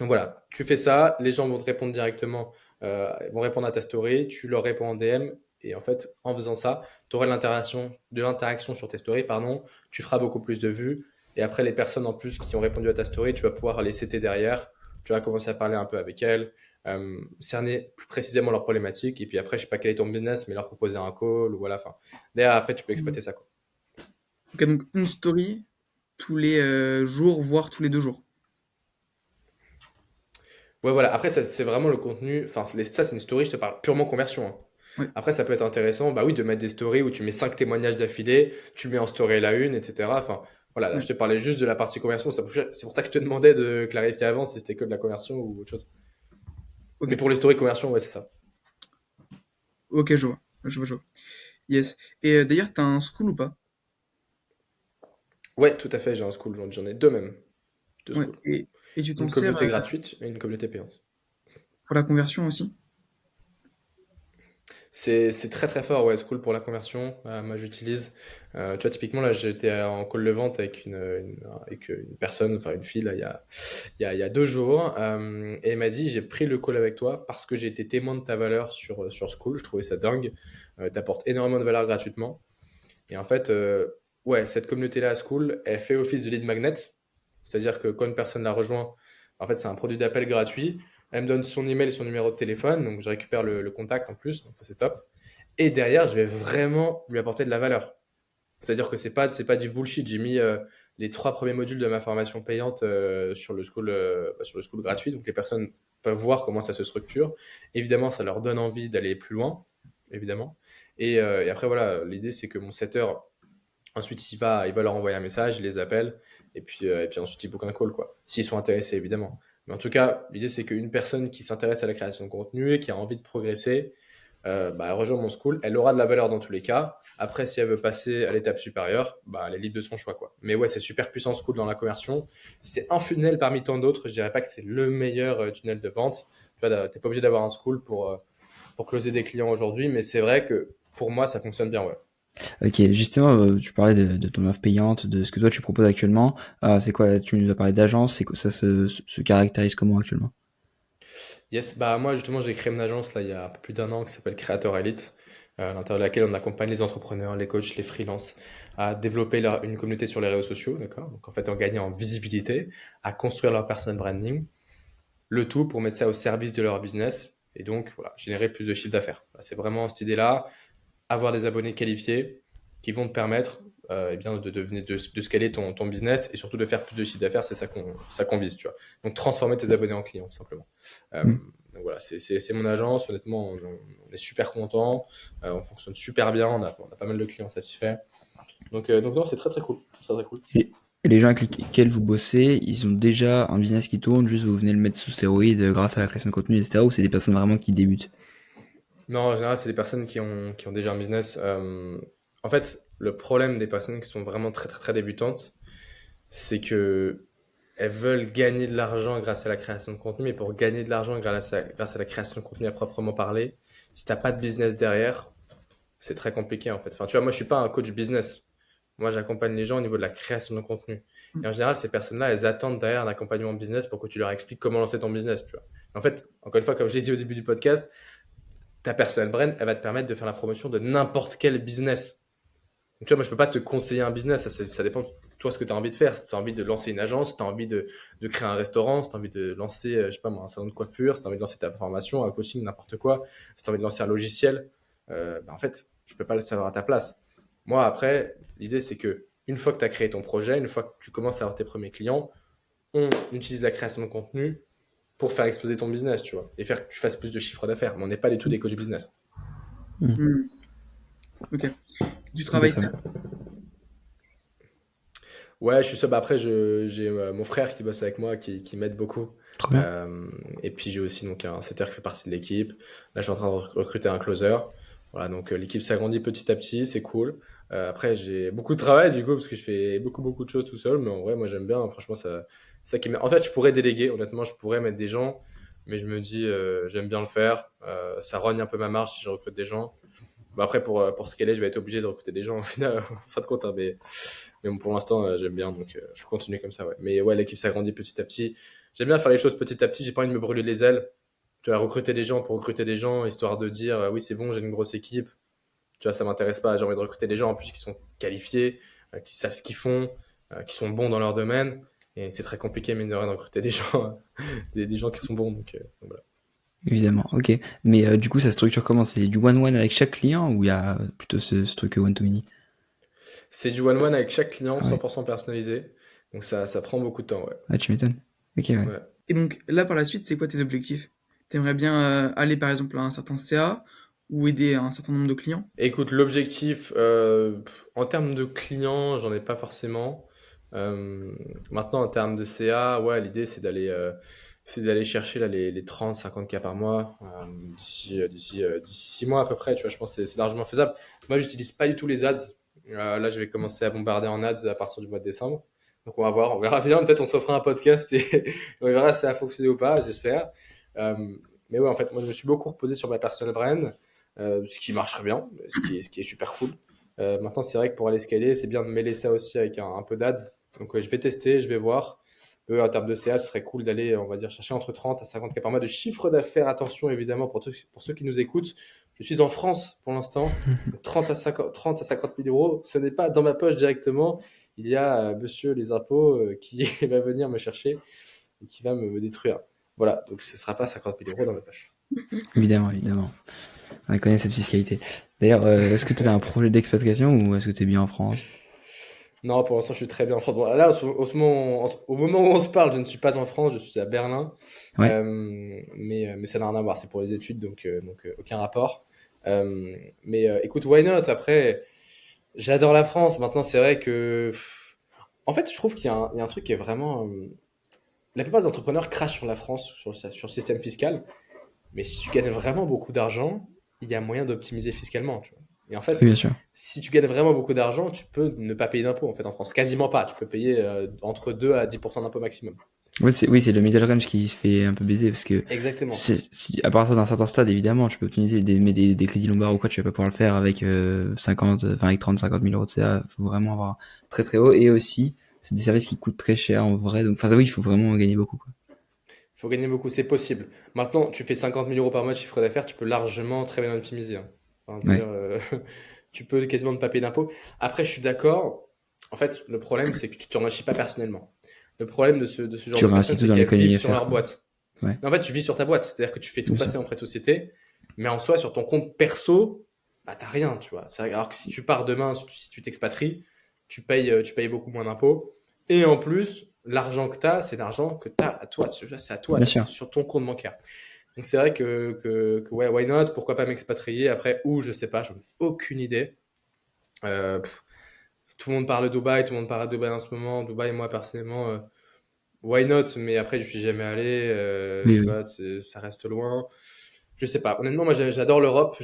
Donc voilà, tu fais ça, les gens vont te répondre directement, vont répondre à ta story, tu leur réponds en DM, et en fait, en faisant ça, tu auras de l'interaction sur tes stories, pardon, tu feras beaucoup plus de vues, et après, les personnes en plus qui ont répondu à ta story, tu vas pouvoir les citer derrière, tu vas commencer à parler un peu avec elles, cerner plus précisément leurs problématiques, et puis après, je sais pas quel est ton business, mais leur proposer un call, ou voilà, enfin, derrière, après, tu peux exploiter ça, quoi. Ok, donc une story tous les jours, voire tous les 2 jours. Ouais, voilà. Après, ça, c'est vraiment le contenu. Enfin, ça, c'est une story, je te parle purement conversion, hein. Ouais. Après, ça peut être intéressant, bah oui, de mettre des stories où tu mets 5 témoignages d'affilée, tu mets en story la une, etc. Enfin, voilà, là, Ouais. je te parlais juste de la partie conversion. C'est pour ça que je te demandais de clarifier avant si c'était que de la conversion ou autre chose. Ok. Mais pour les stories conversion, ouais, c'est ça. Ok, je vois. Je vois, je vois. Yes. Et d'ailleurs, t'as un school ou pas? Ouais, tout à fait, j'ai un school, j'en ai deux même. Deux Ouais. schools. Et tu t'en Une sers communauté gratuite et une communauté payante. pour la conversion aussi? C'est très très fort, ouais, School pour la conversion. Moi, j'utilise. Tu vois, typiquement, là, j'étais en call de vente avec une personne, enfin une fille, là, il y a 2 jours. Et elle m'a dit, j'ai pris le call avec toi parce que j'ai été témoin de ta valeur sur School. Je trouvais ça dingue. T'apportes énormément de valeur gratuitement. Et en fait, ouais, cette communauté-là à School, elle fait office de lead magnet. C'est-à-dire que quand une personne la rejoint, en fait, c'est un produit d'appel gratuit. Elle me donne son email et son numéro de téléphone, donc je récupère le contact en plus, donc ça c'est top. Et derrière, je vais vraiment lui apporter de la valeur. C'est-à-dire que c'est pas du bullshit. J'ai mis les 3 premiers modules de ma formation payante sur le school gratuit, donc les personnes peuvent voir comment ça se structure. Évidemment, ça leur donne envie d'aller plus loin, évidemment. Et après, voilà, l'idée c'est que mon setter, ensuite il va leur envoyer un message, il les appelle, et puis ensuite il book un call, quoi. S'ils sont intéressés, évidemment. Mais en tout cas, l'idée c'est qu'une personne qui s'intéresse à la création de contenu et qui a envie de progresser, bah, elle rejoint mon school, elle aura de la valeur dans tous les cas. Après, si elle veut passer à l'étape supérieure, bah, elle est libre de son choix, quoi. Mais ouais, c'est super puissant school dans la conversion. C'est un funnel parmi tant d'autres. Je dirais pas que c'est le meilleur tunnel de vente. Tu vois, t'es pas obligé d'avoir un school pour closer des clients aujourd'hui, mais c'est vrai que pour moi, ça fonctionne bien, ouais. Ok, justement, tu parlais de ton offre payante, de ce que toi tu proposes actuellement. C'est quoi? Tu nous as parlé d'agence, c'est quoi ça se caractérise comment actuellement? Yes, bah moi justement j'ai créé mon agence là il y a un peu plus d'un an qui s'appelle Creator Elite, à l'intérieur de laquelle on accompagne les entrepreneurs, les coachs, les freelances à développer une communauté sur les réseaux sociaux, d'accord? Donc en fait en gagner en visibilité, à construire leur personal branding, le tout pour mettre ça au service de leur business et donc voilà, générer plus de chiffre d'affaires. Voilà, c'est vraiment cette idée-là, avoir des abonnés qualifiés qui vont te permettre eh bien, de scaler ton business et surtout de faire plus de chiffre d'affaires, c'est ça qu'on vise, tu vois. Donc transformer tes abonnés en clients, tout simplement. Hmm. Donc voilà, c'est mon agence, honnêtement, on est super content, on fonctionne super bien, on a pas mal de clients satisfaits. Donc non, c'est très très cool, très très cool. Et les gens avec lesquels vous bossez, ils ont déjà un business qui tourne, juste vous venez le mettre sous stéroïde grâce à la création de contenu, etc. Ou c'est des personnes vraiment qui débutent? Non, en général, c'est des personnes qui ont déjà un business. En fait, le problème des personnes qui sont vraiment très très très débutantes, c'est que elles veulent gagner de l'argent grâce à la création de contenu, mais pour gagner de l'argent grâce à la création de contenu à proprement parler, si t'as pas de business derrière, c'est très compliqué en fait. Enfin, tu vois, moi je suis pas un coach business. Moi, j'accompagne les gens au niveau de la création de contenu. Et en général, ces personnes-là, elles attendent derrière un accompagnement business pour que tu leur expliques comment lancer ton business, tu vois. En fait, encore une fois, comme j'ai dit au début du podcast, ta personal brand, elle va te permettre de faire la promotion de n'importe quel business. Donc, tu vois, moi, je peux pas te conseiller un business. Ça dépend de toi ce que tu as envie de faire. Si tu as envie de lancer une agence, si tu as envie de créer un restaurant, si tu as envie de lancer, je sais pas moi, un salon de coiffure, si tu as envie de lancer ta formation, un coaching, n'importe quoi, si tu as envie de lancer un logiciel, bah, en fait, je peux pas le savoir à ta place. Moi, après, l'idée, c'est que une fois que tu as créé ton projet, une fois que tu commences à avoir tes premiers clients, on utilise la création de contenu pour faire exploser ton business, tu vois, et faire que tu fasses plus de chiffre d'affaires. Mais on n'est pas du tout des coachs business. Hmm. Hmm. Ok. Tu Ok, travailles très seul? bien. Ouais, je suis seul. Bah, après, j'ai mon frère qui bosse avec moi, qui m'aide beaucoup. Trop bien. Euh, et puis j'ai aussi donc un setter qui fait partie de l'équipe. Là, je suis en train de recruter un closer. Voilà, donc l'équipe s'agrandit petit à petit, c'est cool. Après, j'ai beaucoup de travail du coup parce que je fais beaucoup beaucoup de choses tout seul. Mais en vrai, moi j'aime bien. Franchement, ça qui en fait, je pourrais déléguer. Honnêtement, je pourrais mettre des gens, mais je me dis j'aime bien le faire. Ça rogne un peu ma marge si je recrute des gens. Bah, après, pour ce qu'elle est, je vais être obligé de recruter des gens au final, en fin de compte, hein, mais bon, pour l'instant, j'aime bien, donc je continue comme ça, ouais. Mais ouais, l'équipe s'agrandit petit à petit. j'aime bien faire les choses petit à petit. J'ai pas envie de me brûler les ailes. Tu vois, recruter des gens pour recruter des gens, histoire de dire oui, c'est bon, j'ai une grosse équipe. Tu vois, ça m'intéresse pas. J'ai envie de recruter des gens en plus qui sont qualifiés, qui savent ce qu'ils font, qui sont bons dans leur domaine. Et c'est très compliqué, mine de rien, de recruter des gens, des gens qui sont bons. Donc voilà. Évidemment, ok. Mais du coup, ça se structure comment? C'est du one-one avec chaque client ou il y a plutôt ce truc one-to-many? C'est du one-one avec chaque client, Ah ouais. 100% personnalisé. Donc ça prend beaucoup de temps, ouais. Ah, tu m'étonnes. Ok, ouais. Ouais. Et donc là, par la suite, c'est quoi tes objectifs? T'aimerais bien aller par exemple à un certain CA ou aider un certain nombre de clients? Écoute, l'objectif, en termes de clients, j'en ai pas forcément. Maintenant, en termes de CA, ouais, l'idée, c'est d'aller chercher là, les 30, 50 k par mois d'ici 6 mois à peu près. Tu vois, je pense que c'est largement faisable. Moi, j'utilise pas du tout les ads. Là, je vais commencer à bombarder en ads à partir du mois de décembre. Donc, on va voir, on verra bien. Peut-être on se refera un podcast et on verra si ça a fonctionné ou pas, j'espère. Euh, mais ouais, en fait, moi, je me suis beaucoup reposé sur ma personal brand, ce qui marche très bien, ce qui est super cool. Maintenant, c'est vrai que pour aller scaler, c'est bien de mêler ça aussi avec un peu d'ads. Donc, je vais tester, je vais voir. En termes de CA, ce serait cool d'aller, on va dire, chercher entre 30 à 50 k par mois de chiffre d'affaires. Attention, évidemment, pour ceux qui nous écoutent. Je suis en France pour l'instant. 30 à 50 000 euros, ce n'est pas dans ma poche directement. Il y a monsieur les impôts qui va venir me chercher et qui va me détruire. Voilà, donc ce ne sera pas 50 000 euros dans ma poche. Évidemment, évidemment. On connaît cette fiscalité. D'ailleurs, est-ce que tu as un projet d'expatriation ou est-ce que tu es bien en France? Non, pour l'instant, je suis très bien en France. Bon, là, au moment où on se parle, je ne suis pas en France, je suis à Berlin. Ouais. Mais ça n'a rien à voir, c'est pour les études, donc aucun rapport. Écoute, why not? Après, j'adore la France. Maintenant, c'est vrai que. En fait, je trouve qu'il y a un truc qui est vraiment. La plupart des entrepreneurs crachent sur la France, sur le système fiscal. Mais si tu gagnes vraiment beaucoup d'argent, il y a moyen d'optimiser fiscalement, tu vois. Et en Oui, fait, bien sûr. si tu gagnes vraiment beaucoup d'argent, tu peux ne pas payer d'impôts en fait en France. Quasiment pas. Tu peux payer entre 2 à 10% d'impôts maximum. Ouais, c'est le middle range qui se fait un peu baiser parce que Exactement. à partir d'un certain stade, évidemment, tu peux optimiser des crédits lombards ou quoi, tu vas pas pouvoir le faire avec 50, enfin avec 30, 50 000 euros de CA. Faut vraiment avoir très très haut et aussi, c'est des services qui coûtent très cher en vrai. Donc, enfin, ça oui, il faut vraiment gagner beaucoup, quoi. Il faut gagner beaucoup, c'est possible. Maintenant, tu fais 50 000 euros par mois de chiffre d'affaires, tu peux largement très bien optimiser, hein. Enfin, je veux Ouais, dire, tu peux quasiment ne pas payer d'impôts. Après, je suis d'accord. En fait, le problème, c'est que tu ne t'enrichis pas personnellement. Le problème de ce genre tu de réinvestis personnes, tout c'est dans qu'elles l'économie vivent à sur faire, leur quoi. boîte. Ouais, Mais en fait, tu vis sur ta boîte. C'est-à-dire que tu fais tout bien passer sûr. en frais de société, mais en soi, sur ton compte perso, bah, t'as rien, tu vois. Alors que si tu pars demain, si tu t'expatries, tu payes beaucoup moins d'impôts. Et en plus, l'argent que tu as, c'est l'argent que tu as à toi. C'est à toi, Bien là, c'est sûr. sur ton compte bancaire. Donc c'est vrai que ouais, why not? Pourquoi pas m'expatrier? Après, où, je sais pas, j'en ai aucune idée. Euh, pff, Tout le monde parle de Dubaï, tout le monde parle de Dubaï en ce moment. Dubaï, moi, personnellement, why not? Mais après, je suis jamais allé, Oui, tu oui. vois, ça reste loin. Je sais pas. Honnêtement, moi, j'adore l'Europe,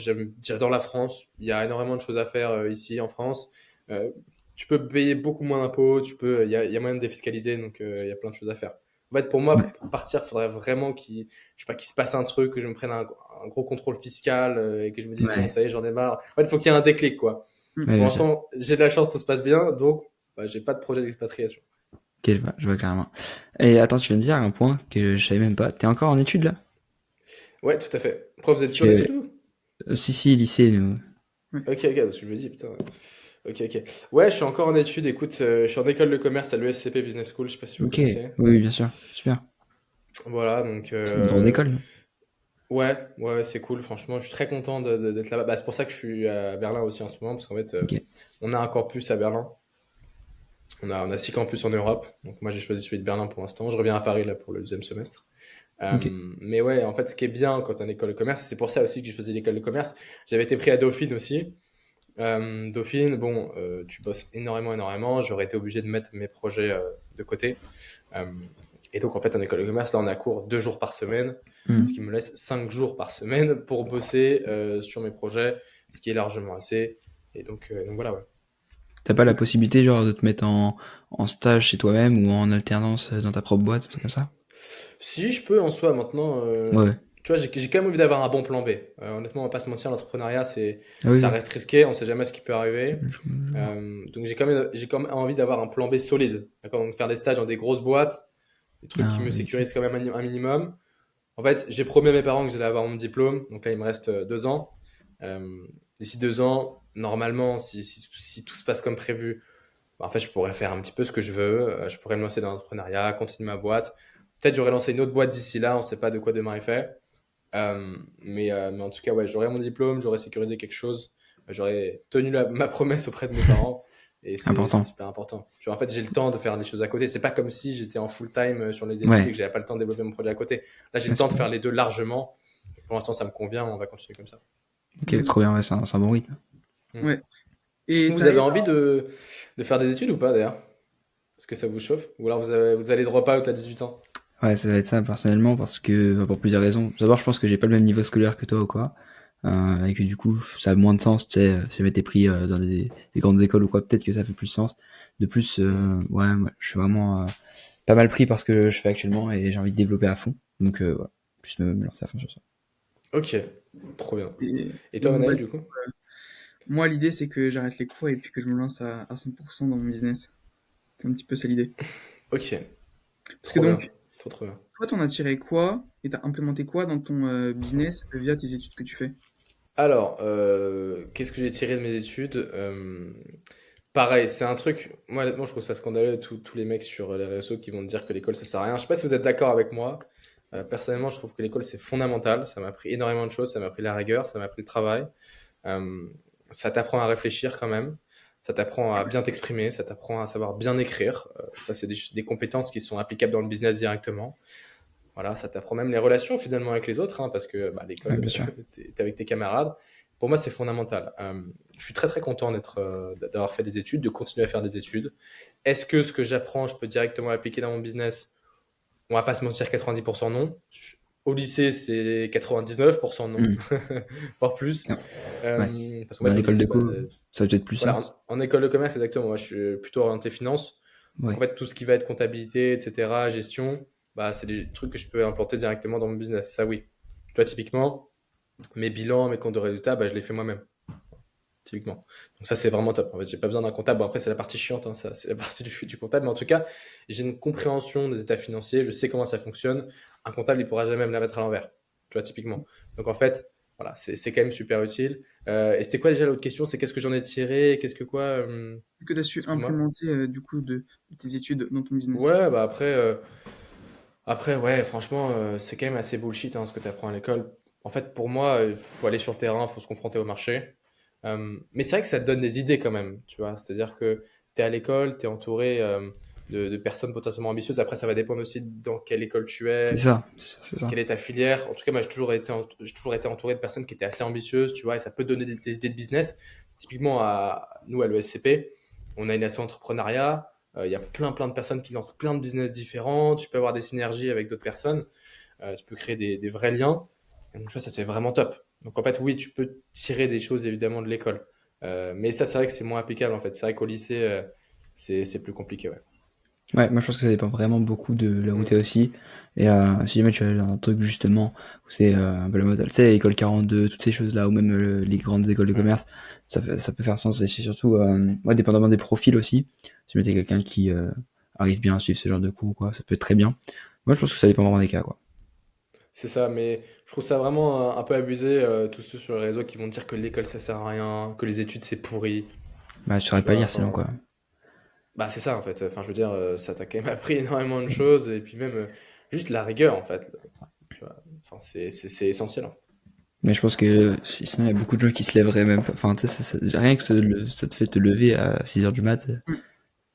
j'adore la France. Il y a énormément de choses à faire ici en France. Euh, Tu peux payer beaucoup moins d'impôts, il y a moyen de défiscaliser, donc il y a plein de choses à faire. En fait, pour moi, Ouais, pour partir, il faudrait vraiment je sais pas, qu'il se passe un truc, que je me prenne un gros contrôle fiscal et que je me dise, bon, ouais, ça y est, j'en ai marre. En fait, il faut qu'il y ait un déclic, quoi. Mm. ouais, Pour bien sûr. l'instant, j'ai de la chance, tout se passe bien, donc bah, j'ai pas de projet d'expatriation. Ok, je vois carrément. Et attends, tu viens de dire un point que je savais même pas. T'es encore en études là? Ouais, tout à fait. Après, vous êtes plus en Tu études, vous? si, lycée, nous. Ouais. Ok, parce que je me dis, putain. Ok, ok. Ouais, je suis encore en études. Écoute, je suis en école de commerce à l'ESCP Business School. Je sais pas si vous Ok, connaissez. oui, bien sûr. Super. Voilà, donc C'est une grande école, non? ouais, ouais, c'est cool. Franchement, je suis très content d'être là-bas. Bah, c'est pour ça que je suis à Berlin aussi en ce moment, parce qu'en fait, Ok, on a un campus à Berlin. On a 6 campus en Europe. Donc moi, j'ai choisi celui de Berlin pour l'instant. Je reviens à Paris là pour le deuxième semestre. ok. Mais ouais, en fait, ce qui est bien quand tu es en école de commerce, c'est pour ça aussi que j'ai choisi l'école de commerce. J'avais été pris à Dauphine aussi. Dauphine, bon, tu bosses énormément, énormément. J'aurais été obligé de mettre mes projets de côté. Euh, et donc, en fait, en école de commerce, là, on a cours 2 jours par semaine, ce Hmm. qui me laisse 5 jours par semaine pour bosser sur mes projets, ce qui est largement assez. Et donc voilà, ouais. T'as pas la possibilité, genre, de te mettre en stage chez toi-même ou en alternance dans ta propre boîte, un truc comme ça? Si je peux en soi maintenant, Ouais. tu vois, j'ai quand même envie d'avoir un bon plan B. Honnêtement, on va pas se mentir, l'entrepreneuriat, Ah oui, ça oui. reste risqué, on sait jamais ce qui peut arriver. Je vois. Donc j'ai quand même envie d'avoir un plan B solide. D'accord, donc faire des stages dans des grosses boîtes, des trucs qui Ah me oui, ok. sécurisent quand même un minimum. En fait, j'ai promis à mes parents que j'allais avoir mon diplôme, donc là, il me reste 2 ans. Euh, D'ici 2 ans, normalement, si tout se passe comme prévu, bah, en fait, je pourrais faire un petit peu ce que je veux. Je pourrais me lancer dans l'entrepreneuriat, continuer ma boîte. Peut-être j'aurais lancé une autre boîte d'ici là, on ne sait pas de quoi demain est fait. Mais en tout cas, ouais, j'aurais mon diplôme, j'aurais sécurisé quelque chose, j'aurais tenu ma promesse auprès de mes parents. Et c'est Important. super important. Tu vois, en fait, j'ai le temps de faire des choses à côté. C'est pas comme si j'étais en full time sur les études et Ouais, que j'avais pas le temps de développer mon projet à côté. Là, j'ai le ouais, temps c'est de bien. faire les deux largement. Pour l'instant, ça me convient. On va continuer comme ça. Ok, Mm. trop bien, ouais, c'est un bon rythme. Hmm. Ouais. Et Vous avez t'arrives envie de faire des études ou pas d'ailleurs? Est-ce que ça vous chauffe? Ou alors vous allez drop out à 18 ans? Ouais, ça va être ça personnellement parce que pour plusieurs raisons. D'abord, je pense que j'ai pas le même niveau scolaire que toi ou quoi, et que du coup, ça a moins de sens. Tu sais, si j'avais été pris dans des grandes écoles ou quoi, peut-être que ça fait plus sens. De plus, ouais, moi, je suis vraiment pas mal pris parce que je fais actuellement et j'ai envie de développer à fond. Donc, voilà, plus me lancer à fond sur ça. Ok, trop bien. Et et toi, bon, bah, Manel, du coup? moi, l'idée, c'est que j'arrête les cours et puis que je me lance à 100% dans mon business. C'est un petit peu ça l'idée. Ok, Parce que trop bien. donc, Trop, trop bien. toi, t'en as tiré quoi et t'as implémenté quoi dans ton business via tes études que tu fais? Alors, qu'est-ce que j'ai tiré de mes études? Pareil, c'est un truc. Moi, honnêtement, je trouve ça scandaleux, tous les mecs sur les réseaux qui vont te dire que l'école ça sert à rien. Je sais pas si vous êtes d'accord avec moi. Personnellement, je trouve que l'école c'est fondamental. Ça m'a appris énormément de choses. Ça m'a appris la rigueur, ça m'a appris le travail. Euh, Ça t'apprend à réfléchir quand même. Ça t'apprend à bien t'exprimer. Ça t'apprend à savoir bien écrire. Ça, c'est des compétences qui sont applicables dans le business directement. Voilà, ça t'apprend même les relations finalement avec les autres, hein, parce que bah, Ouais, l'école, bien sûr. t'es avec tes camarades. Pour moi, c'est fondamental. Je suis très très content d'avoir fait des études, de continuer à faire des études. Est-ce que ce que j'apprends, je peux directement l'appliquer dans mon business? On va pas se mentir, 90% non. Au lycée, c'est 99% non, Hmm. voire plus. Non. Ouais. Parce qu'en Dans fait, au l'école de lycée, bah, co, ça va peut-être plus voilà, sens. en école de commerce, exactement. Moi, je suis plutôt orienté finance. Donc, en Ouais. fait, tout ce qui va être comptabilité, etc., gestion, bah, c'est des trucs que je peux implanter directement dans mon business. Ça, oui. Tu vois, typiquement, mes bilans, mes comptes de résultats, bah, je les fais moi-même, typiquement. Donc, ça, c'est vraiment top. En fait, j'ai pas besoin d'un comptable. Bon, après, c'est la partie chiante, hein, ça, c'est la partie du comptable. Mais en tout cas, j'ai une compréhension des états financiers. Je sais comment ça fonctionne. Un comptable, il pourra jamais me la mettre à l'envers. Tu vois, typiquement. Donc, en fait, voilà, c'est quand même super utile. Et c'était quoi déjà l'autre question? C'est qu'est-ce que j'en ai tiré? Qu'est-ce que quoi? Que tu as su Excuse-moi. implémenter du coup de tes études dans ton business? Ouais, bah après, ouais, franchement, c'est quand même assez bullshit hein, ce que tu apprends à l'école. En fait, pour moi, il faut aller sur le terrain, il faut se confronter au marché. Mais c'est vrai que ça te donne des idées quand même, tu vois. C'est-à-dire que tu es à l'école, tu es entouré de personnes potentiellement ambitieuses. Après, ça va dépendre aussi dans quelle école tu C'est es, ça. C'est ça. quelle est ta filière. En tout cas, moi, j'ai toujours été entouré de personnes qui étaient assez ambitieuses, tu vois, et ça peut donner des idées de business. Typiquement, nous, à l'ESCP, on a une asso entrepreneuriat. Il y a plein de personnes qui lancent plein de business différents. Tu peux avoir des synergies avec d'autres personnes. Tu peux créer des vrais liens. Et donc, ça, c'est vraiment top. Donc, en fait, oui, tu peux tirer des choses évidemment de l'école. Mais ça, c'est vrai que c'est moins applicable en fait. C'est vrai qu'au lycée, c'est plus compliqué, ouais. Ouais, moi je pense que ça dépend vraiment beaucoup de là où Mm. t'es aussi. Et si jamais tu as un truc justement où c'est un peu le modèle, tu sais, école 42, toutes ces choses-là, ou même les grandes écoles de Mm. commerce, ça peut faire sens. Et c'est surtout, ouais, dépendamment des profils aussi. Si jamais t'es quelqu'un qui arrive bien à suivre ce genre de cours, quoi, ça peut être très bien. Moi je pense que ça dépend vraiment des cas, quoi. C'est ça, mais je trouve ça vraiment un peu abusé, tous ceux sur les réseaux qui vont dire que l'école ça sert à rien, que les études c'est pourri. Bah, tu saurais Tu pas vois, lire sinon, enfin, quoi. bah c'est ça en fait. Enfin, je veux dire, ça t'a quand même appris énormément de choses et puis même juste la rigueur en fait. Tu vois, enfin, c'est essentiel en fait. Mais je pense que sinon il y a beaucoup de gens qui se lèveraient même pas. Enfin, tu sais, rien que ça te fait te lever à 6 heures du mat, Mm.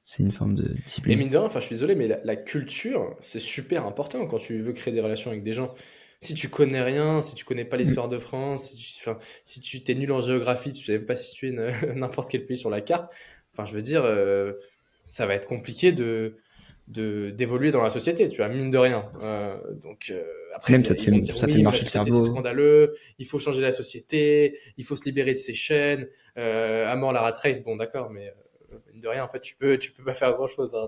c'est une forme de Et discipline. mine de rien, enfin, je suis désolé, mais la culture, c'est super important quand tu veux créer des relations avec des gens. Si tu connais rien, si tu connais pas Mm. l'histoire de France, enfin, si tu t'es nul en géographie, tu sais même pas situer n'importe quel pays sur la carte, enfin, je veux dire, ça va être compliqué d'évoluer dans la société, tu vois, mine de rien. Donc, après, Même ça te ils vont te dire ça fait oui, mais la marcher le société, c'est cerveau. scandaleux, il faut changer la société, il faut se libérer de ces chaînes, à mort la rat race, bon, d'accord, mais mine de rien, en fait, tu peux pas faire grand-chose. Hein,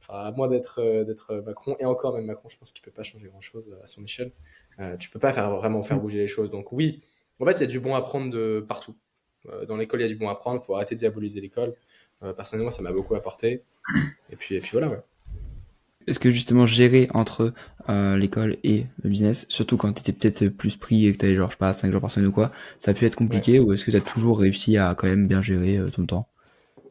enfin, à moins d'être Macron, et encore même Macron, je pense qu'il peut pas changer grand-chose à son échelle. Tu peux pas vraiment faire Mm. bouger les choses. Donc oui, en fait, il y a du bon à prendre de partout. Dans l'école, il y a du bon à prendre. Il faut arrêter de diaboliser l'école. Personnellement, ça m'a beaucoup apporté. Et puis voilà, ouais. Est-ce que justement gérer entre l'école et le business, surtout quand t'étais peut-être plus pris et que t'avais genre, je sais pas, 5 jours par semaine ou quoi, ça a pu être Ouais. compliqué ou est-ce que t'as toujours réussi à quand même bien gérer ton temps?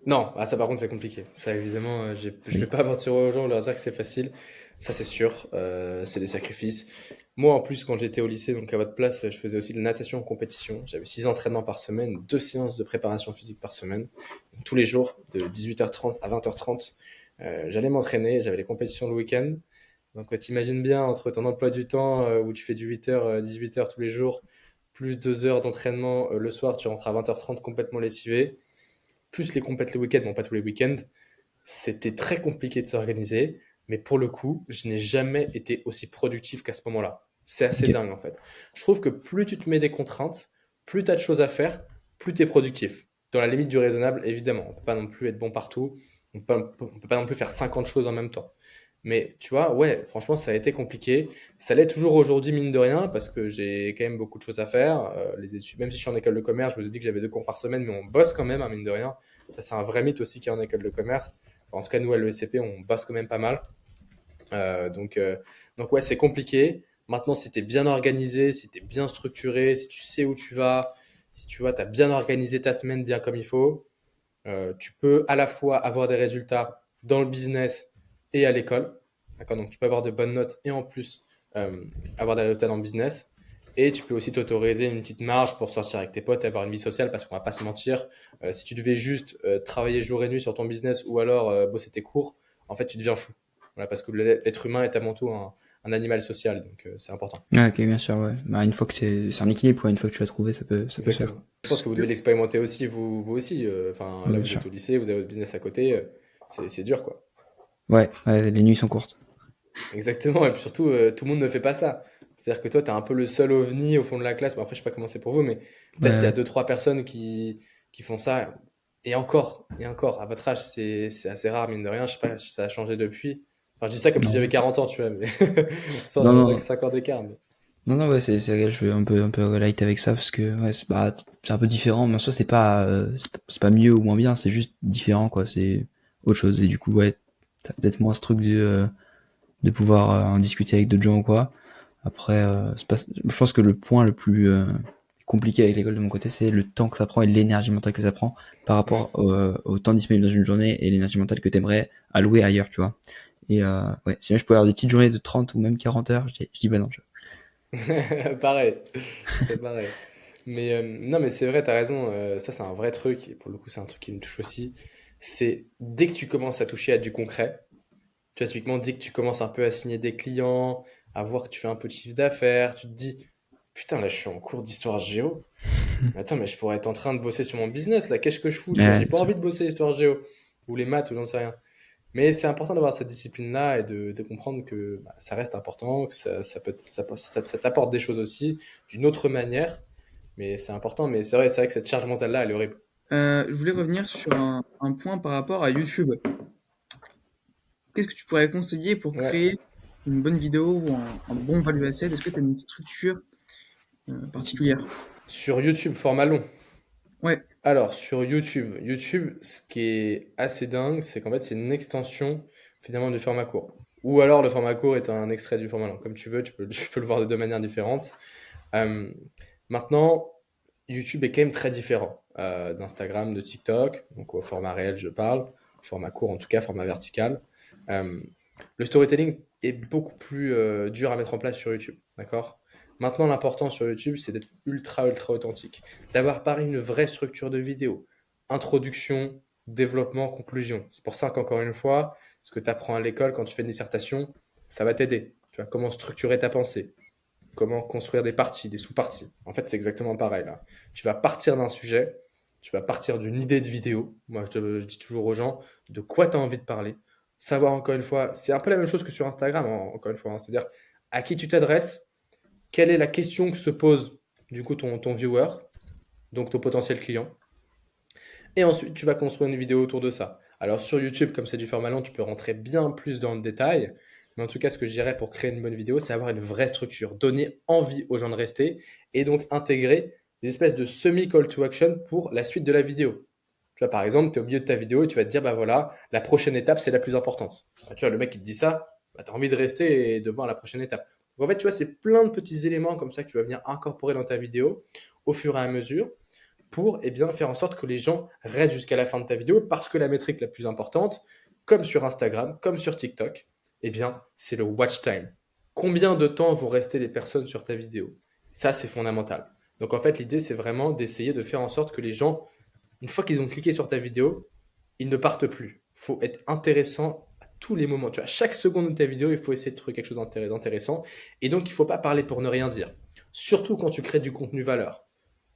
Non, ah ça par contre c'est compliqué. Ça évidemment, je vais Oui. pas mentir aux gens, leur dire que c'est facile. Ça c'est sûr, c'est des sacrifices. Moi en plus quand j'étais au lycée, donc à votre place, je faisais aussi de la natation en compétition. J'avais 6 entraînements par semaine, 2 séances de préparation physique par semaine. Donc, tous les jours, de 18h30 à 20h30, j'allais m'entraîner, j'avais les compétitions le week-end. Donc t'imagines bien entre ton emploi du temps où tu fais du 8h, 18h tous les jours, plus 2 heures d'entraînement le soir, tu rentres à 20h30 complètement lessivé, plus les compètes le week-end, bon pas tous les week-ends, c'était très compliqué de s'organiser, mais pour le coup, je n'ai jamais été aussi productif qu'à ce moment-là. C'est assez Ok. dingue en fait. Je trouve que plus tu te mets des contraintes, plus tu as de choses à faire, plus tu es productif. Dans la limite du raisonnable, évidemment. On ne peut pas non plus être bon partout. On peut pas non plus faire 50 choses en même temps. Mais tu vois, ouais, franchement, ça a été compliqué. Ça l'est toujours aujourd'hui, mine de rien, parce que j'ai quand même beaucoup de choses à faire. Les études, même si je suis en école de commerce, je vous ai dit que j'avais 2 cours par semaine, mais on bosse quand même, hein, mine de rien. Ça, c'est un vrai mythe aussi qu'il y a en école de commerce. Enfin, en tout cas, nous, à l'ESCP, on bosse quand même pas mal. Euh, donc, euh, donc ouais, c'est compliqué. Maintenant, si tu es bien organisé, si tu es bien structuré, si tu sais où tu vas, si tu vois, tu as bien organisé ta semaine bien comme il faut, tu peux à la fois avoir des résultats dans le business et à l'école. D'accord. Donc, tu peux avoir de bonnes notes et en plus euh, avoir des résultats dans le business. Et tu peux aussi t'autoriser une petite marge pour sortir avec tes potes et avoir une vie sociale parce qu'on va pas se mentir. Si tu devais juste travailler jour et nuit sur ton business ou alors bosser tes cours, en fait, tu deviens fou. Voilà, parce que l'être humain est avant tout un animal social, donc c'est important. Ouais, ok, bien sûr, ouais. Bah, une fois que c'est un équilibre, quoi. Une fois que tu l'as trouvé, ça peut se faire. Exactement. Je pense que vous devez l'expérimenter aussi, vous aussi. Enfin, Ouais, là, bien vous sûr. êtes au lycée, vous avez votre business à côté. C'est dur, quoi. Ouais, ouais, les nuits sont courtes. Exactement, et puis surtout, tout le monde ne fait pas ça. C'est-à-dire que toi, tu es un peu le seul ovni au fond de la classe. Bon, après, je sais pas comment c'est pour vous, mais Ouais, peut-être il y a ouais. deux, trois personnes qui font ça. Et encore, à votre âge, c'est assez rare, mine de rien. Je sais pas si ça a changé depuis. Enfin, je dis ça comme si j'avais Non. 40 ans, tu vois, mais ça, Non, on a non. 5 ans d'écart. Mais... Non, non, ouais, c'est réel, je vais un peu relate avec ça parce que ouais, c'est un peu différent, mais en soi, c'est pas mieux ou moins bien, c'est juste différent, quoi, c'est autre chose. Et du coup, ouais, t'as peut-être moins ce truc de pouvoir en discuter avec d'autres gens ou quoi. Après, je pense que le point le plus compliqué avec l'école de mon côté, c'est le temps que ça prend et l'énergie mentale que ça prend par Ouais. rapport au temps disponible dans une journée et l'énergie mentale que t'aimerais allouer ailleurs, tu vois. Et ouais, si jamais je pouvais avoir des petites journées de 30 ou même 40 heures, je dis bah non, tu Pareil, c'est pareil. Mais non, mais c'est vrai, t'as raison. Ça, c'est un vrai truc. Et pour le coup, c'est un truc qui me touche aussi. C'est dès que tu commences à toucher à du concret, tu vois, typiquement, dès que tu commences un peu à signer des clients, à voir que tu fais un peu de chiffre d'affaires, tu te dis, putain, là, je suis en cours d'histoire géo. Mais attends, mais je pourrais être en train de bosser sur mon business, là. Qu'est-ce que je fous? Tu vois, vois. Ouais, j'ai bien pas sûr. envie de bosser l'histoire géo. Ou les maths, ou j'en sais rien. Mais c'est important d'avoir cette discipline-là et de comprendre que bah, ça reste important, que ça t'apporte des choses aussi d'une autre manière. Mais c'est important. Mais c'est vrai que cette charge mentale-là, elle est horrible. Je voulais revenir sur un point par rapport à YouTube. Qu'est-ce que tu pourrais conseiller pour Ouais. créer une bonne vidéo ou un bon value asset? Est-ce que tu as une structure particulière? Sur YouTube, format long. Ouais, Alors, sur YouTube, ce qui est assez dingue, c'est qu'en fait, c'est une extension finalement du format court. Ou alors, le format court est un extrait du format long. Comme tu veux, tu peux le voir de deux manières différentes. Euh, Maintenant, YouTube est quand même très différent d'Instagram, de TikTok. Donc, au format réel, je parle. Format court, en tout cas, format vertical. Euh, le storytelling est beaucoup plus dur à mettre en place sur YouTube. D'accord. Maintenant, l'important sur YouTube, c'est d'être ultra, ultra authentique. D'avoir pareil une vraie structure de vidéo. Introduction, développement, conclusion. C'est pour ça qu'encore une fois, ce que tu apprends à l'école quand tu fais une dissertation, ça va t'aider. Tu vois, comment structurer ta pensée, comment construire des parties, des sous-parties. En fait, c'est exactement pareil là. Tu vas partir d'un sujet, tu vas partir d'une idée de vidéo. Moi, je dis toujours aux gens de quoi tu as envie de parler. Savoir encore une fois, c'est un peu la même chose que sur Instagram, encore une fois. C'est-à-dire à qui tu t'adresses, quelle est la question que se pose du coup ton viewer, donc ton potentiel client. Et ensuite, tu vas construire une vidéo autour de ça. Alors sur YouTube, comme c'est du format long, tu peux rentrer bien plus dans le détail. Mais en tout cas, ce que je dirais pour créer une bonne vidéo, c'est avoir une vraie structure, donner envie aux gens de rester et donc intégrer des espèces de semi-call to action pour la suite de la vidéo. Tu vois, par exemple, tu es au milieu de ta vidéo et tu vas te dire, bah voilà, la prochaine étape, c'est la plus importante. Bah, tu vois, le mec, il te dit ça, bah, tu as envie de rester et de voir la prochaine étape. Donc, en fait, tu vois, c'est plein de petits éléments comme ça que tu vas venir incorporer dans ta vidéo au fur et à mesure pour faire en sorte que les gens restent jusqu'à la fin de ta vidéo parce que la métrique la plus importante, comme sur Instagram, comme sur TikTok, c'est le watch time. Combien de temps vont rester les personnes sur ta vidéo? Ça, c'est fondamental. Donc en fait, l'idée, c'est vraiment d'essayer de faire en sorte que les gens, une fois qu'ils ont cliqué sur ta vidéo, ils ne partent plus. Il faut être intéressant à tous les moments. Tu vois, à chaque seconde de ta vidéo, il faut essayer de trouver quelque chose d'intéressant. Et donc, il ne faut pas parler pour ne rien dire. Surtout quand tu crées du contenu valeur.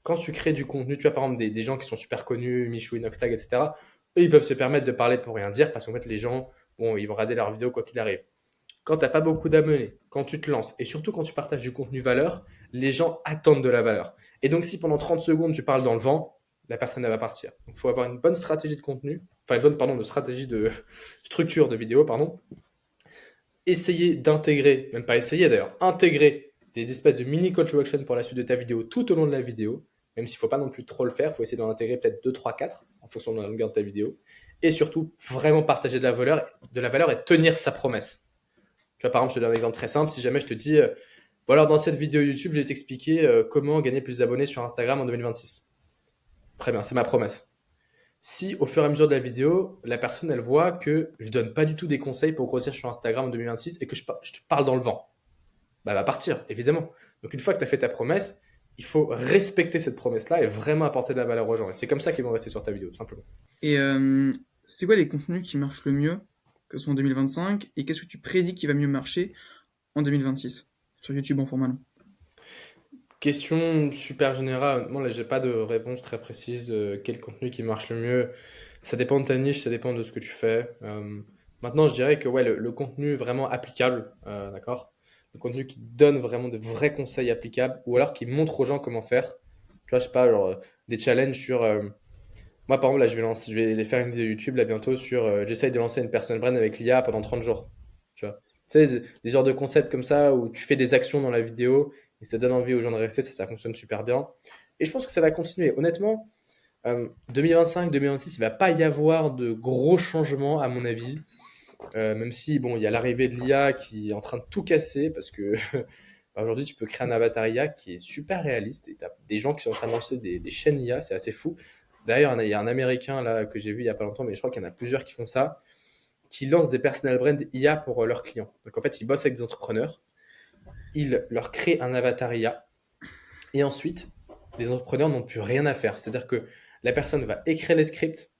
Quand tu crées du contenu, tu vois, par exemple, des gens qui sont super connus, Michou, Inoxtag, etc., eux, ils peuvent se permettre de parler pour rien dire parce qu'en fait, les gens, bon, ils vont regarder leur vidéo quoi qu'il arrive. Quand tu n'as pas beaucoup d'abonnés, quand tu te lances, et surtout quand tu partages du contenu valeur, les gens attendent de la valeur. Et donc, si pendant 30 secondes, tu parles dans le vent, la personne, elle va partir. Donc, il faut avoir une bonne stratégie de contenu, enfin, de stratégie de structure de vidéo, pardon. Essayer d'intégrer, même pas essayer d'ailleurs, intégrer des espèces de mini call to action pour la suite de ta vidéo tout au long de la vidéo, même s'il ne faut pas non plus trop le faire, il faut essayer d'en intégrer peut-être 2, 3, 4 en fonction de la longueur de ta vidéo. Et surtout, vraiment partager de la valeur et tenir sa promesse. Tu vois, par exemple, je te donne un exemple très simple. Si jamais je te dis, bon alors dans cette vidéo YouTube, je vais t'expliquer comment gagner plus d'abonnés sur Instagram en 2026. Très bien, c'est ma promesse. Si au fur et à mesure de la vidéo, la personne, elle voit que je donne pas du tout des conseils pour grossir sur Instagram en 2026 et que je te parle dans le vent, bah, elle va partir, évidemment. Donc une fois que tu as fait ta promesse, il faut respecter cette promesse-là et vraiment apporter de la valeur aux gens. Et c'est comme ça qu'ils vont rester sur ta vidéo, tout simplement. Et c'est quoi les contenus qui marchent le mieux, que ce soit en 2025, et qu'est-ce que tu prédis qui va mieux marcher en 2026 sur YouTube en format long? Question super générale. Honnêtement, là, j'ai pas de réponse très précise. Quel contenu qui marche le mieux? Ça dépend de ta niche, ça dépend de ce que tu fais. Maintenant, je dirais que ouais, le contenu vraiment applicable, d'accord? Le contenu qui donne vraiment de vrais conseils applicables ou alors qui montre aux gens comment faire. Tu vois, je sais pas, genre des challenges sur. Moi, par exemple, là, je vais faire une vidéo YouTube là bientôt sur. J'essaye de lancer une personal brand avec l'IA pendant 30 jours. Tu vois. Tu sais, des genres de concepts comme ça où tu fais des actions dans la vidéo et ça donne envie aux gens de rester, ça fonctionne super bien. Et je pense que ça va continuer. Honnêtement, 2025, 2026, il ne va pas y avoir de gros changements à mon avis. Même si, bon, il y a l'arrivée de l'IA qui est en train de tout casser parce que bah, aujourd'hui, tu peux créer un avatar IA qui est super réaliste et tu as des gens qui sont en train de lancer des chaînes IA, c'est assez fou. D'ailleurs, il y a un Américain là que j'ai vu il n'y a pas longtemps, mais je crois qu'il y en a plusieurs qui font ça, qui lancent des personal brands IA pour leurs clients. Donc en fait, ils bossent avec des entrepreneurs, ils leur créent un avatar IA et ensuite, les entrepreneurs n'ont plus rien à faire. C'est-à-dire que la personne va écrire les scripts,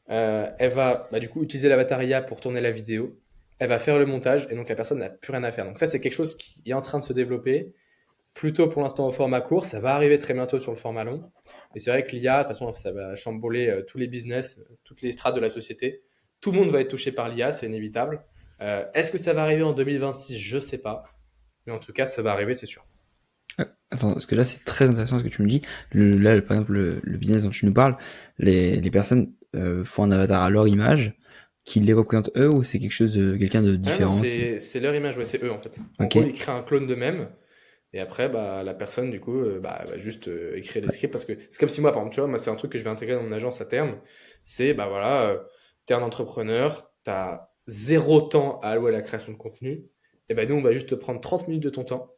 elle va du coup utiliser l'avatar IA pour tourner la vidéo, elle va faire le montage et donc la personne n'a plus rien à faire. Donc ça, c'est quelque chose qui est en train de se développer, plutôt pour l'instant au format court, ça va arriver très bientôt sur le format long. Mais c'est vrai que l'IA, de toute façon, ça va chambouler tous les business, toutes les strates de la société. Tout le monde va être touché par l'IA, c'est inévitable. Est-ce que ça va arriver en 2026? Je sais pas. Mais en tout cas, ça va arriver, c'est sûr. Attends, parce que là c'est très intéressant ce que tu me dis. Là, par exemple, le business dont tu nous parles, les personnes font un avatar à leur image, qui les représente eux ou c'est quelque chose de quelqu'un de Ah non, différent? c'est leur image, ouais, c'est eux en fait. En Ok. gros, ils créent un clone d'eux-mêmes. Et après, bah, la personne, du coup, elle va juste écrire les scripts. Parce que c'est comme si moi, par exemple, tu vois, moi, c'est un truc que je vais intégrer dans mon agence à terme. C'est, bah voilà, t'es un entrepreneur, t'as zéro temps à allouer à la création de contenu. Et ben nous, on va juste te prendre 30 minutes de ton temps.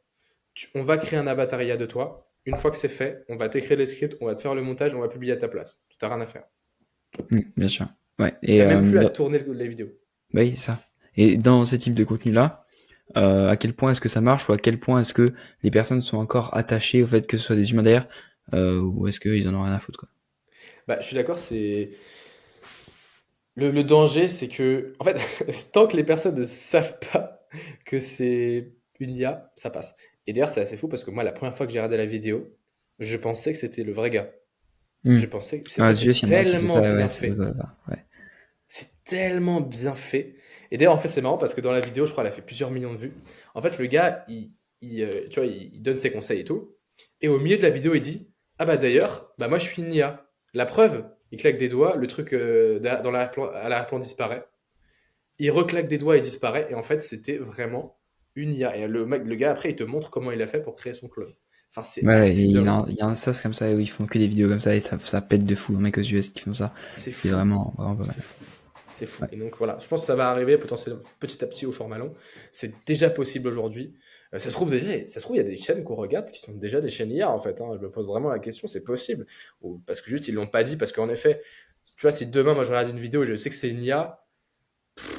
On va créer un avatar IA de toi. Une fois que c'est fait, on va t'écrire les scripts, on va te faire le montage, on va publier à ta place. T'as rien à faire. Bien sûr. Ouais. Et T'as même plus à tourner les vidéos. bah oui, c'est ça. Et dans ce type de contenu-là, à quel point est-ce que ça marche ou à quel point est-ce que les personnes sont encore attachées au fait que ce soit des humains derrière ou est-ce qu'ils en ont rien à foutre quoi. Bah, je suis d'accord, c'est. Le danger, c'est que, en fait, tant que les personnes ne savent pas que c'est une IA, ça passe. Et d'ailleurs, c'est assez fou parce que moi, la première fois que j'ai regardé la vidéo, je pensais que c'était le vrai gars. Hmm. Je pensais que en Ah, fait, Dieu, s'il c'est y en a qui fait ça, tellement bien ouais, fait. ouais. C'est tellement bien fait. Et d'ailleurs, en fait, c'est marrant parce que dans la vidéo, je crois, elle a fait plusieurs millions de vues. En fait, le gars, tu vois, il donne ses conseils et tout. Et au milieu de la vidéo, il dit, ah bah d'ailleurs, bah moi, je suis une IA. La preuve, il claque des doigts, le truc dans à l'arrière-plan disparaît. Il reclaque des doigts et disparaît. Et en fait, c'était vraiment une IA. Et le gars, après, il te montre comment il a fait pour créer son clone. Enfin, c'est Ouais, assez il y dingue. en a, il y en a ça, c'est comme ça où ils font que des vidéos comme ça et ça pète de fou, les mecs aux US qui font ça. C'est C'est fou. vraiment pas mal. C'est fou. C'est fou. Ouais. Et donc voilà, je pense que ça va arriver potentiellement petit à petit au format long. C'est déjà possible aujourd'hui. Ça se trouve, il y a des chaînes qu'on regarde qui sont déjà des chaînes IA en fait, hein. Je me pose vraiment la question, c'est possible. Ou parce que juste ils l'ont pas dit, parce qu'en effet, tu vois, si demain moi je regarde une vidéo et je sais que c'est une IA,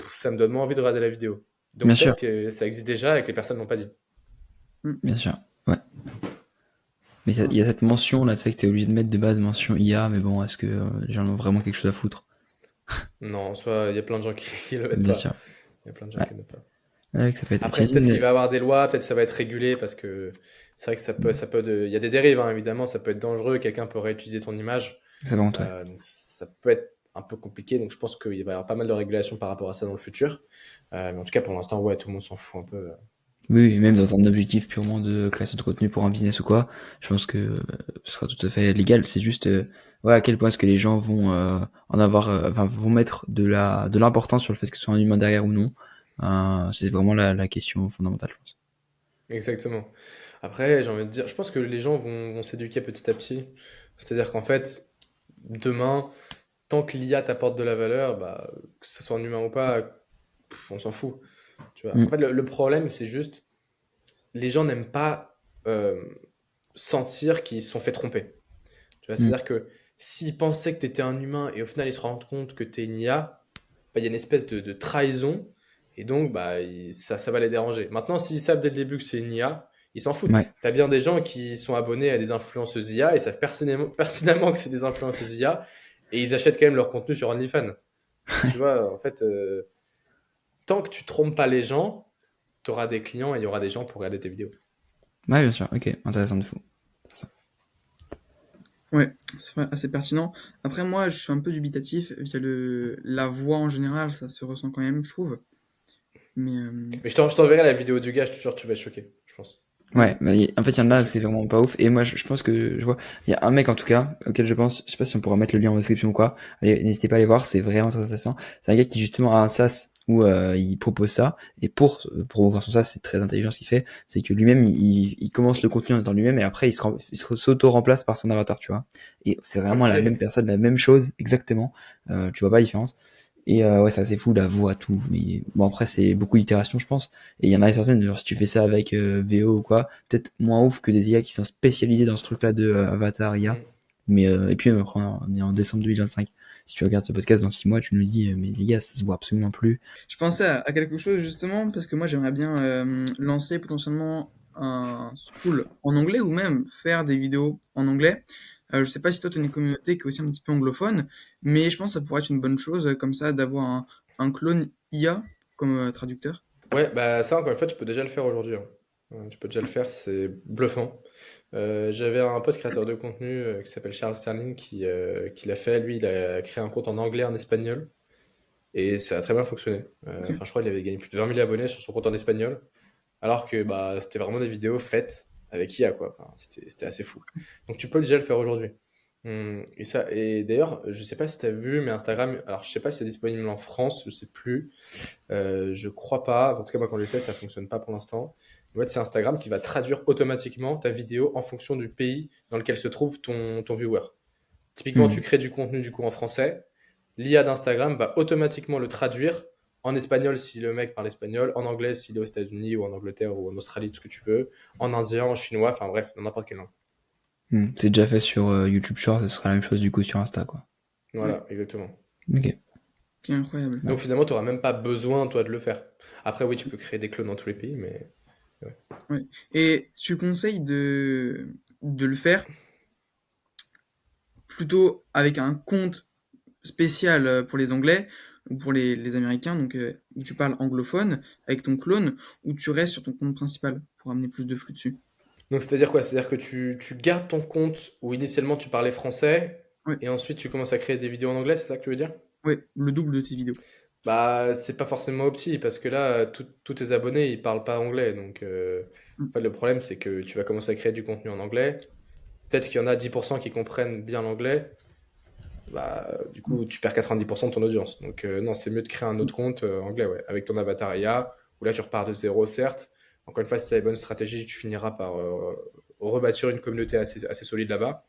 ça me donne moins envie de regarder la vidéo. Bien Donc sûr, peut-être que ça existe déjà et que les personnes l'ont pas dit. bien sûr. Ouais. Mais il y a cette mention là, tu sais que t'es obligé de mettre de base mention IA, mais bon, est-ce que les gens ont vraiment quelque chose à foutre? Non, soit il y a plein de gens qui le mettent Bien pas. sûr. Il y a plein de gens Ouais. qui le mettent pas. Ouais, que ça peut être. Après, peut-être qu'il T'imagines, va y avoir des lois, peut-être ça va être régulé parce que c'est vrai que il y a des dérives, hein, évidemment, ça peut être dangereux, quelqu'un peut réutiliser ton image. ça va ouais. Donc ça peut être un peu compliqué, donc je pense qu'il va y avoir pas mal de régulations par rapport à ça dans le futur. Mais en tout cas, pour l'instant, ouais, tout le monde s'en fout un peu. Oui, oui, même dans un objectif purement de création de contenu pour un business ou quoi, je pense que ce sera tout à fait légal. C'est juste, ouais, à quel point est-ce que les gens vont en avoir, enfin, vont mettre de l'importance sur le fait que ce soit un humain derrière ou non. C'est vraiment la question fondamentale, je pense. Exactement. Après, j'ai envie de dire, je pense que les gens vont s'éduquer petit à petit. C'est-à-dire qu'en fait, demain, tant que l'IA t'apporte de la valeur, bah, que ce soit un humain ou pas, on s'en fout. Tu vois. En Mm, fait, le problème, c'est juste, les gens n'aiment pas sentir qu'ils se sont fait tromper. Tu vois, mm. c'est-à-dire que s'ils pensaient que tu étais un humain et au final ils se rendent compte que tu es une IA, bah, il y a une espèce de trahison et donc bah, ça va les déranger. Maintenant, s'ils savent dès le début que c'est une IA, ils s'en foutent. Ouais. Tu as bien des gens qui sont abonnés à des influenceuses IA et savent pertinemment que c'est des influenceuses IA et ils achètent quand même leur contenu sur OnlyFans. Donc tu vois, en fait, tant que tu trompes pas les gens, tu auras des clients et il y aura des gens pour regarder tes vidéos. Ouais, bien sûr. Ok, intéressant de fou. Ouais, c'est vrai, assez pertinent. Après, moi, je suis un peu dubitatif via la voix en général, ça se ressent quand même, je trouve. Mais Mais je t'enverrai la vidéo du gars, je te jure, tu vas être choqué, je pense. Ouais, bah, en fait, il y en Tu vas a être où c'est choqué. vraiment pas ouf. Et moi, je pense que je vois, il y a un mec en tout cas, auquel je pense, je sais pas si on pourra mettre le lien en description ou quoi. Allez, n'hésitez pas à aller voir, c'est vraiment très intéressant. C'est un gars qui justement a un SaaS où il propose ça. Et pour promouvoir son SaaS, c'est très intelligent ce qu'il fait. C'est que lui-même, il commence le contenu en étant lui-même et après, s'auto-remplace par son avatar, tu vois. Et c'est vraiment Ok. la même personne, la même chose, exactement. Tu vois pas la différence. Et ouais, c'est assez fou, la voix, tout. Mais bon, après, c'est beaucoup d'itérations, je pense. Et il y en a certaines, genre, si tu fais ça avec VO ou quoi, peut-être moins ouf que des IA qui sont spécialisés dans ce truc-là de Avatar IA. Mm. Mais, et puis, après, on est en décembre 2025. Si tu regardes ce podcast dans 6 mois, tu nous dis, mais les gars, ça se voit absolument plus. je pensais à quelque chose justement, parce que moi, j'aimerais bien lancer potentiellement un school en anglais ou même faire des vidéos en anglais. Je sais pas si toi, tu as une communauté qui est aussi un petit peu anglophone, mais je pense que ça pourrait être une bonne chose comme ça d'avoir un clone IA comme traducteur. Ouais, bah ça, encore une fois, tu peux déjà le faire aujourd'hui, hein. Tu peux déjà le faire, c'est bluffant. J'avais un pote créateur de contenu qui s'appelle Charles Sterling qui l'a fait. Lui, il a créé un compte en anglais, en espagnol, et ça a très bien fonctionné. Ok. Enfin, je crois qu'il avait gagné plus de 20 000 abonnés sur son compte en espagnol, alors que bah, c'était vraiment des vidéos faites avec IA, quoi. Enfin, c'était assez fou. Donc tu peux déjà le faire aujourd'hui. Et d'ailleurs, je sais pas si tu as vu, mais Instagram, alors je sais pas si c'est disponible en France, je sais plus. Je crois pas. En tout cas, moi, quand je le sais, ça fonctionne pas pour l'instant. En fait, c'est Instagram qui va traduire automatiquement ta vidéo en fonction du pays dans lequel se trouve ton viewer. Typiquement, tu Hmm. crées du contenu du coup en français. L'IA d'Instagram va automatiquement le traduire en espagnol si le mec parle espagnol, en anglais s'il est aux États-Unis ou en Angleterre ou en Australie, tout ce que tu veux, en indien, en chinois, enfin bref, dans n'importe quelle langue. Hmm. C'est déjà fait sur YouTube Short, ce sera la même chose du coup sur Insta, quoi. Ouais, Voilà, exactement. Ok. ok, incroyable. Ouais. Donc finalement, tu n'auras même pas besoin, toi, de le faire. Après, oui, tu peux créer des clones dans tous les pays, mais ouais. Ouais. Et tu conseilles de le faire plutôt avec un compte spécial pour les Anglais ou pour les Américains, donc où tu parles anglophone avec ton clone, ou tu restes sur ton compte principal pour amener plus de flux dessus. Donc c'est-à-dire quoi? C'est-à-dire que tu gardes ton compte où initialement tu parlais français Ouais, et ensuite tu commences à créer des vidéos en anglais, c'est ça que tu veux dire? ouais, le double de tes vidéos. Bah, c'est pas forcément opti parce que là, tous tes abonnés ils parlent pas anglais. Donc Mm. en fait, le problème c'est que tu vas commencer à créer du contenu en anglais. Peut-être qu'il y en a 10% qui comprennent bien l'anglais. Bah, du Mm. coup, tu perds 90% de ton audience. Donc non, c'est mieux de créer un autre compte anglais, ouais, avec ton avatar IA, où là tu repars de zéro, certes. Encore une fois, si tu as les bonnes stratégies, tu finiras par rebâtir une communauté assez solide là-bas.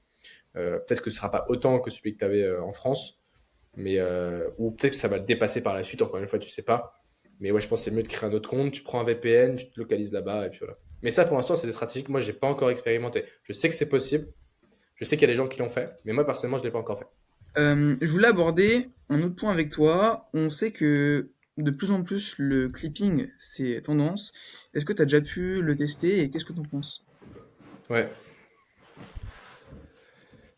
Peut-être que ce sera pas autant que celui que tu avais en France, Mais, ou peut-être que ça va le dépasser par la suite, encore une fois, tu sais pas. Mais ouais, je pense que c'est mieux de créer un autre compte, tu prends un VPN, tu te localises là-bas, et puis voilà. Mais ça, pour l'instant, c'est des stratégies que moi, j'ai pas encore expérimenté. Je sais que c'est possible, je sais qu'il y a des gens qui l'ont fait, mais moi, personnellement, je l'ai pas encore fait. Je voulais aborder un autre point avec toi. On sait que de plus en plus le clipping c'est tendance. Est-ce que tu as déjà pu le tester et qu'est-ce que tu en penses? Ouais.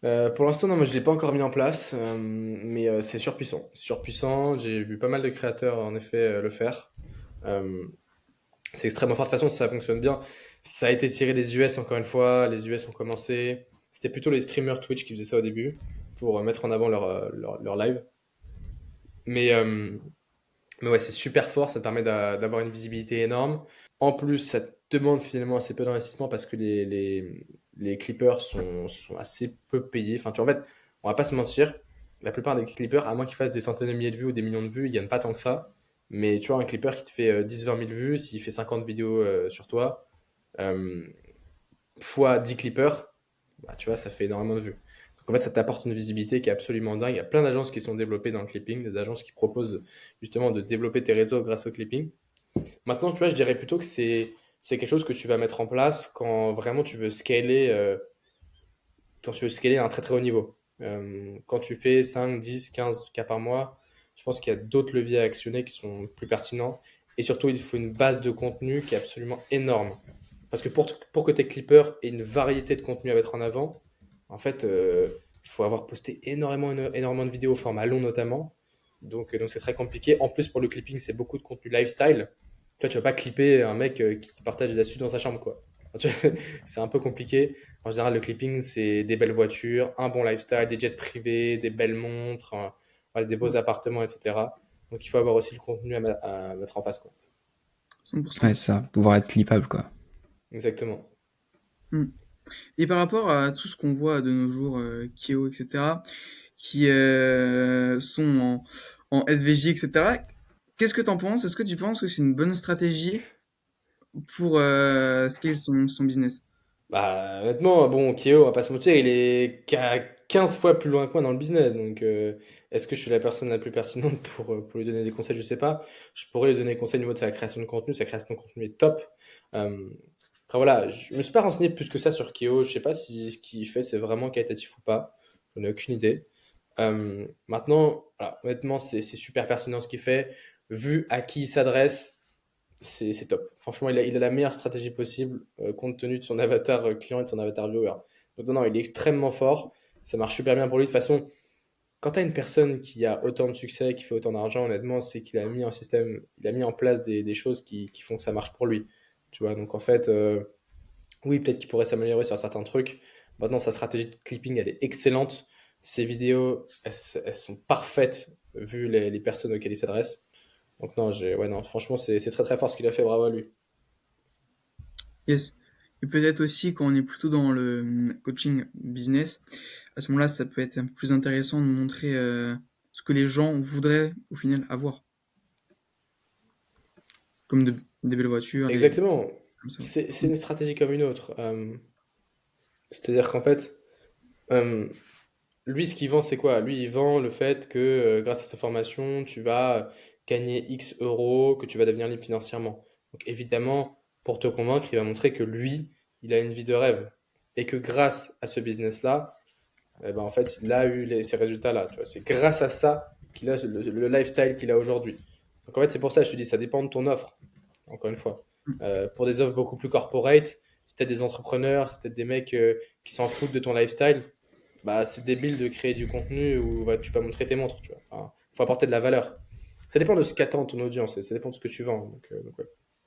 Pour l'instant, non, moi je l'ai pas encore mis en place, mais c'est surpuissant. C'est surpuissant, j'ai vu pas mal de créateurs en effet le faire. Euh, c'est extrêmement fort. De toute façon, ça fonctionne bien. Ça a été tiré des US encore une fois. Les US ont commencé. C'était plutôt les streamers Twitch qui faisaient ça au début pour mettre en avant leur live. Mais, euh, mais ouais, c'est super fort. Ça te permet d'avoir une visibilité énorme. En plus, ça te demande finalement assez peu d'investissement parce que les clippers sont assez peu payés. Enfin, tu vois, en fait, on va pas se mentir. La plupart des clippers, à moins qu'ils fassent des centaines de milliers de vues ou des millions de vues, ils gagnent pas tant que ça. Mais tu vois, un clipper qui te fait 10-20 000 vues, s'il fait 50 vidéos sur toi, euh, fois 10 clippers, bah, tu vois, ça fait énormément de vues. Donc en fait, ça t'apporte une visibilité qui est absolument dingue. Il y a plein d'agences qui sont développées dans le clipping, des agences qui proposent justement de développer tes réseaux grâce au clipping. Maintenant, tu vois, je dirais plutôt que c'est quelque chose que tu vas mettre en place quand vraiment tu veux scaler, quand tu veux scaler à un très très haut niveau. Quand tu fais 5, 10, 15 cas par mois, je pense qu'il y a d'autres leviers à actionner qui sont plus pertinents. Et surtout, il faut une base de contenu qui est absolument énorme. Parce que pour que tes clippers aient une variété de contenu à mettre en avant, en fait, il faut avoir posté énormément de vidéos au format long notamment. Donc c'est très compliqué. En plus, pour le clipping, c'est beaucoup de contenu lifestyle. Tu vois, tu vas pas clipper un mec qui partage des astuces dans sa chambre, quoi. Enfin, c'est un peu compliqué. En général, le clipping, c'est des belles voitures, un bon lifestyle, des jets privés, des belles montres, voilà, des beaux appartements, etc. Donc il faut avoir aussi le contenu à mettre en face, quoi. 100%. Ouais, ça, pouvoir être clippable, quoi. Exactement. Hmm. Et par rapport à tout ce qu'on voit de nos jours, Keo, etc., qui sont en SVJ, etc., qu'est-ce que tu en penses? Est-ce que tu penses que c'est une bonne stratégie pour scale son business? Bah, honnêtement, bon, Kyo, on va pas se mentir, il est qu'à 15 fois plus loin que moi dans le business. Donc, est-ce que je suis la personne la plus pertinente pour lui donner des conseils? Je sais pas. Je pourrais lui donner des conseils au niveau de sa création de contenu. Sa création de contenu est top. Euh, Après, voilà, je me suis pas renseigné plus que ça sur Kyo. Je sais pas si ce qu'il fait, c'est vraiment qualitatif ou pas. J'en ai aucune idée. Maintenant, voilà, honnêtement, c'est super pertinent ce qu'il fait. Vu à qui il s'adresse, c'est top. Franchement, il a la meilleure stratégie possible compte tenu de son avatar client et de son avatar viewer. Donc, non, non, il est extrêmement fort. Ça marche super bien pour lui. De toute façon, quand tu as une personne qui a autant de succès, qui fait autant d'argent, honnêtement, c'est qu'il a mis un système, il a mis en place des choses qui font que ça marche pour lui. Tu vois, donc en fait, oui, peut-être qu'il pourrait s'améliorer sur certains trucs. Maintenant, sa stratégie de clipping, elle est excellente. Ses vidéos, elles sont parfaites vu les personnes auxquelles il s'adresse. Donc non, ouais, non, franchement, c'est très très fort ce qu'il a fait, bravo à lui. Yes. Et peut-être aussi quand on est plutôt dans le coaching business, à ce moment-là, ça peut être un peu plus intéressant de montrer ce que les gens voudraient au final avoir, comme des belles voitures, des Exactement. comme ça. C'est une stratégie comme une autre. C'est-à-dire qu'en fait, euh, lui, ce qu'il vend, c'est quoi? Lui, il vend le fait que grâce à sa formation, tu vas gagner X euros, que tu vas devenir libre financièrement. Donc évidemment, pour te convaincre, il va montrer que lui, il a une vie de rêve. Et que grâce à ce business-là, eh ben, en fait, il a eu ces résultats-là. Tu vois, c'est grâce à ça qu'il a le lifestyle qu'il a aujourd'hui. Donc en fait, c'est pour ça que je te dis, ça dépend de ton offre, encore une fois. Pour des offres beaucoup plus corporate, si tu des entrepreneurs, si tu des mecs qui s'en foutent de ton lifestyle, bah, c'est débile de créer du contenu où bah, tu vas montrer tes montres. Tu vois. Enfin, faut apporter de la valeur. Ça dépend de ce qu'attend ton audience et ça dépend de ce que tu vends. Donc, ouais.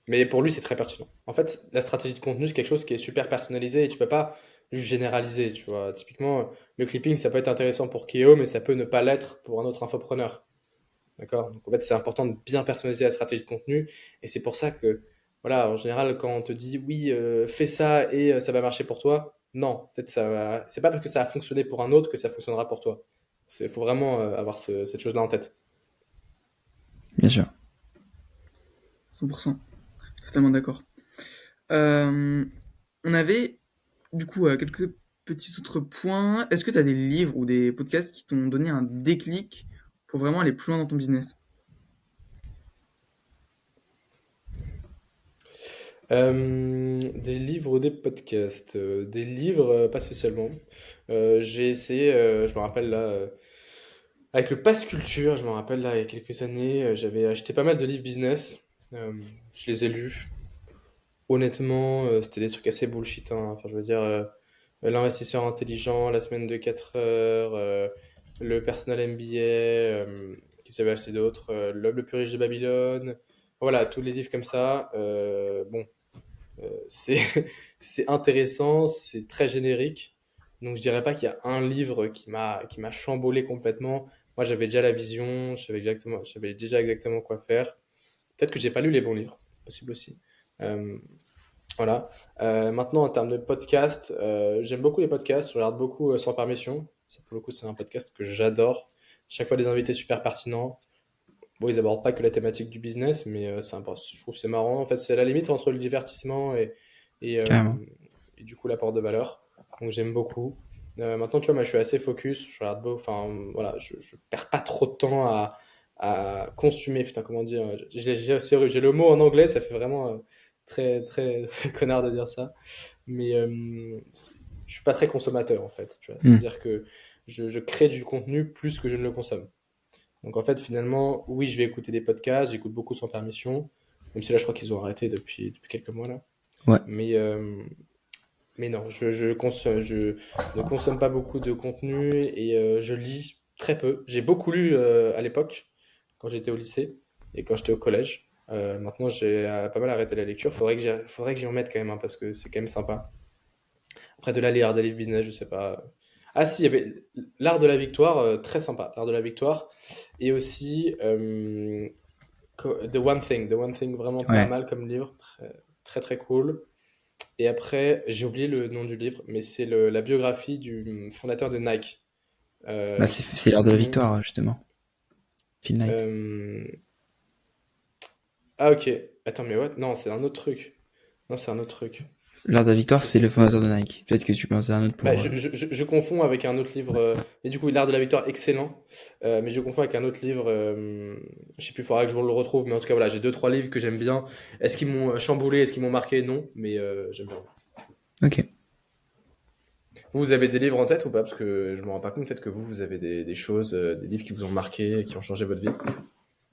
Mais pour lui, c'est très pertinent. En fait, la stratégie de contenu, c'est quelque chose qui est super personnalisé et tu peux pas juste généraliser. Tu vois. Typiquement, le clipping, ça peut être intéressant pour Keo, mais ça peut ne pas l'être pour un autre infopreneur. D'accord? Donc en fait, c'est important de bien personnaliser la stratégie de contenu. Et c'est pour ça que, voilà, en général, quand on te dit oui, fais ça et ça va marcher pour toi, non, peut-être c'est pas parce que ça a fonctionné pour un autre que ça fonctionnera pour toi. Il faut vraiment avoir cette chose-là en tête. Bien sûr. 100%. Totalement d'accord. Euh, on avait du coup quelques petits autres points. Est-ce que tu as des livres ou des podcasts qui t'ont donné un déclic pour vraiment aller plus loin dans ton business? Des livres ou des podcasts? Des livres, pas spécialement. J'ai essayé, je me rappelle là, avec le Pass Culture, je me rappelle là, il y a quelques années, j'avais acheté pas mal de livres business. Euh, je les ai lus. Honnêtement, c'était des trucs assez bullshit, hein. Enfin, je veux dire, l'investisseur intelligent, la semaine de 4 heures, le personal MBA, qui s'avait acheté d'autres, l'homme le plus riche de Babylone. Voilà, tous les livres comme ça. Bon, c'est c'est intéressant, c'est très générique. Donc je dirais pas qu'il y a un livre qui m'a chamboulé complètement. Moi, j'avais déjà la vision, je savais déjà exactement quoi faire. Peut-être que j'ai pas lu les bons livres, possible aussi. Euh, voilà. Maintenant, en termes de podcast, j'aime beaucoup les podcasts. Je regarde beaucoup Sans Permission. Ça, pour le coup, c'est un podcast que j'adore. Chaque fois, des invités super pertinents. Bon, ils abordent pas que la thématique du business, mais je trouve que c'est marrant. En fait, c'est la limite entre le divertissement et, euh, Carrément. et du coup l'apport de valeur. Donc, j'aime beaucoup. Maintenant, tu vois, moi, je suis assez focus. Je regarde beaucoup. Enfin, voilà, je perds pas trop de temps à consommer. Putain, comment dire? C'est horrible. J'ai le mot en anglais, ça fait vraiment très, très, très connard de dire ça. Mais je suis pas très consommateur, en fait. Tu vois. Hmm. C'est-à-dire que je crée du contenu plus que je ne le consomme. Donc en fait, finalement, oui, je vais écouter des podcasts, j'écoute beaucoup sans permission, même si là, je crois qu'ils ont arrêté depuis quelques mois là. Ouais. Mais, euh, mais non, je ne consomme pas beaucoup de contenu et je lis très peu. J'ai beaucoup lu à l'époque, quand j'étais au lycée et quand j'étais au collège. Maintenant, j'ai pas mal arrêté la lecture. Faudrait que j'y remette quand même, hein, parce que c'est quand même sympa. Après, de là, lire des livres business, je sais pas. Ah si, il y avait L'Art de la Victoire, très sympa, L'Art de la Victoire. Et aussi The One Thing, vraiment pas Ouais. mal comme livre, très très, très cool. Et après, j'ai oublié le nom du livre, mais c'est la biographie du fondateur de Nike. Bah, Je sais plus c'est son l'heure de la nom. victoire, justement. Phil Knight. Euh, Ah ok, attends, mais what? Non, c'est un autre truc. Non, c'est un autre truc. L'heure de la victoire, Je c'est sais le plus. fondateur de Nike. Peut-être que tu penses à un autre Bah, pour. je confonds avec un autre livre. Mais du coup, L'Art de la Victoire, excellent. Mais je confonds avec un autre livre. Je sais plus, il faudra que je vous le retrouve. Mais en tout cas, voilà, j'ai deux, trois livres que j'aime bien. Est-ce qu'ils m'ont chamboulé? Est-ce qu'ils m'ont marqué? Non. Mais j'aime bien. Ok. Vous avez des livres en tête ou pas? Parce que je me rends pas compte. Peut-être que vous avez des choses, des livres qui vous ont marqué, qui ont changé votre vie.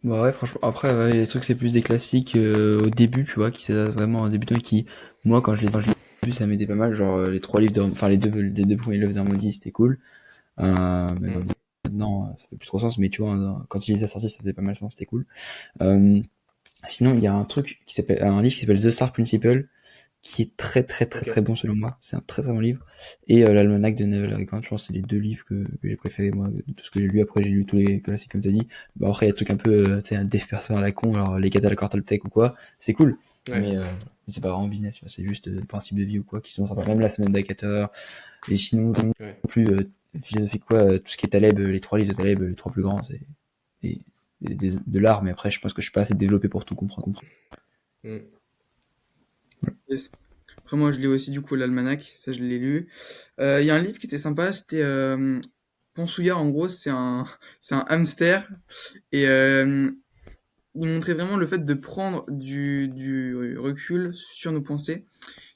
Bah ouais, franchement, après, ouais, les trucs, c'est plus des classiques au début, tu vois, qui s'adressent vraiment aux débutants et qui, moi, quand je les ai vus, ça m'aidait pas mal. Genre, les trois livres, enfin, les deux premiers livres d'Harmonie, c'était cool. Mais Hmm. maintenant, ça fait plus trop sens, mais tu vois, quand il les a sortis, ça faisait pas mal sens, c'était cool. Euh, Sinon, il y a un livre qui s'appelle The Star Principle, qui est très très très Ok. très bon selon moi. C'est un très très bon livre. Et l'Almanach de Naval Ravikant, je pense que c'est les deux livres que j'ai préférés moi de tout ce que j'ai lu. Après j'ai lu tous les classiques comme t'as dit. Bah après il y a des trucs un peu, tu sais, un dev perso à la con, alors les catalogues Tech ou quoi, c'est cool. Ouais. Mais c'est pas vraiment business, tu vois, c'est juste le principe de vie ou quoi qui sont sympas. Même la semaine d'Hackator. Et sinon non Ouais. plus philosophique quoi, tout ce qui est Taleb, les trois livres de Taleb, les trois plus grands, c'est des, de l'art. Mais après je pense que je suis pas assez développé pour tout comprendre. Hmm. Yes. Après, moi, je lis aussi du coup l'almanach, ça je l'ai lu. Il y a un livre qui était sympa, c'était Ponsouillard, en gros, c'est un hamster. Et il montrait vraiment le fait de prendre du recul sur nos pensées.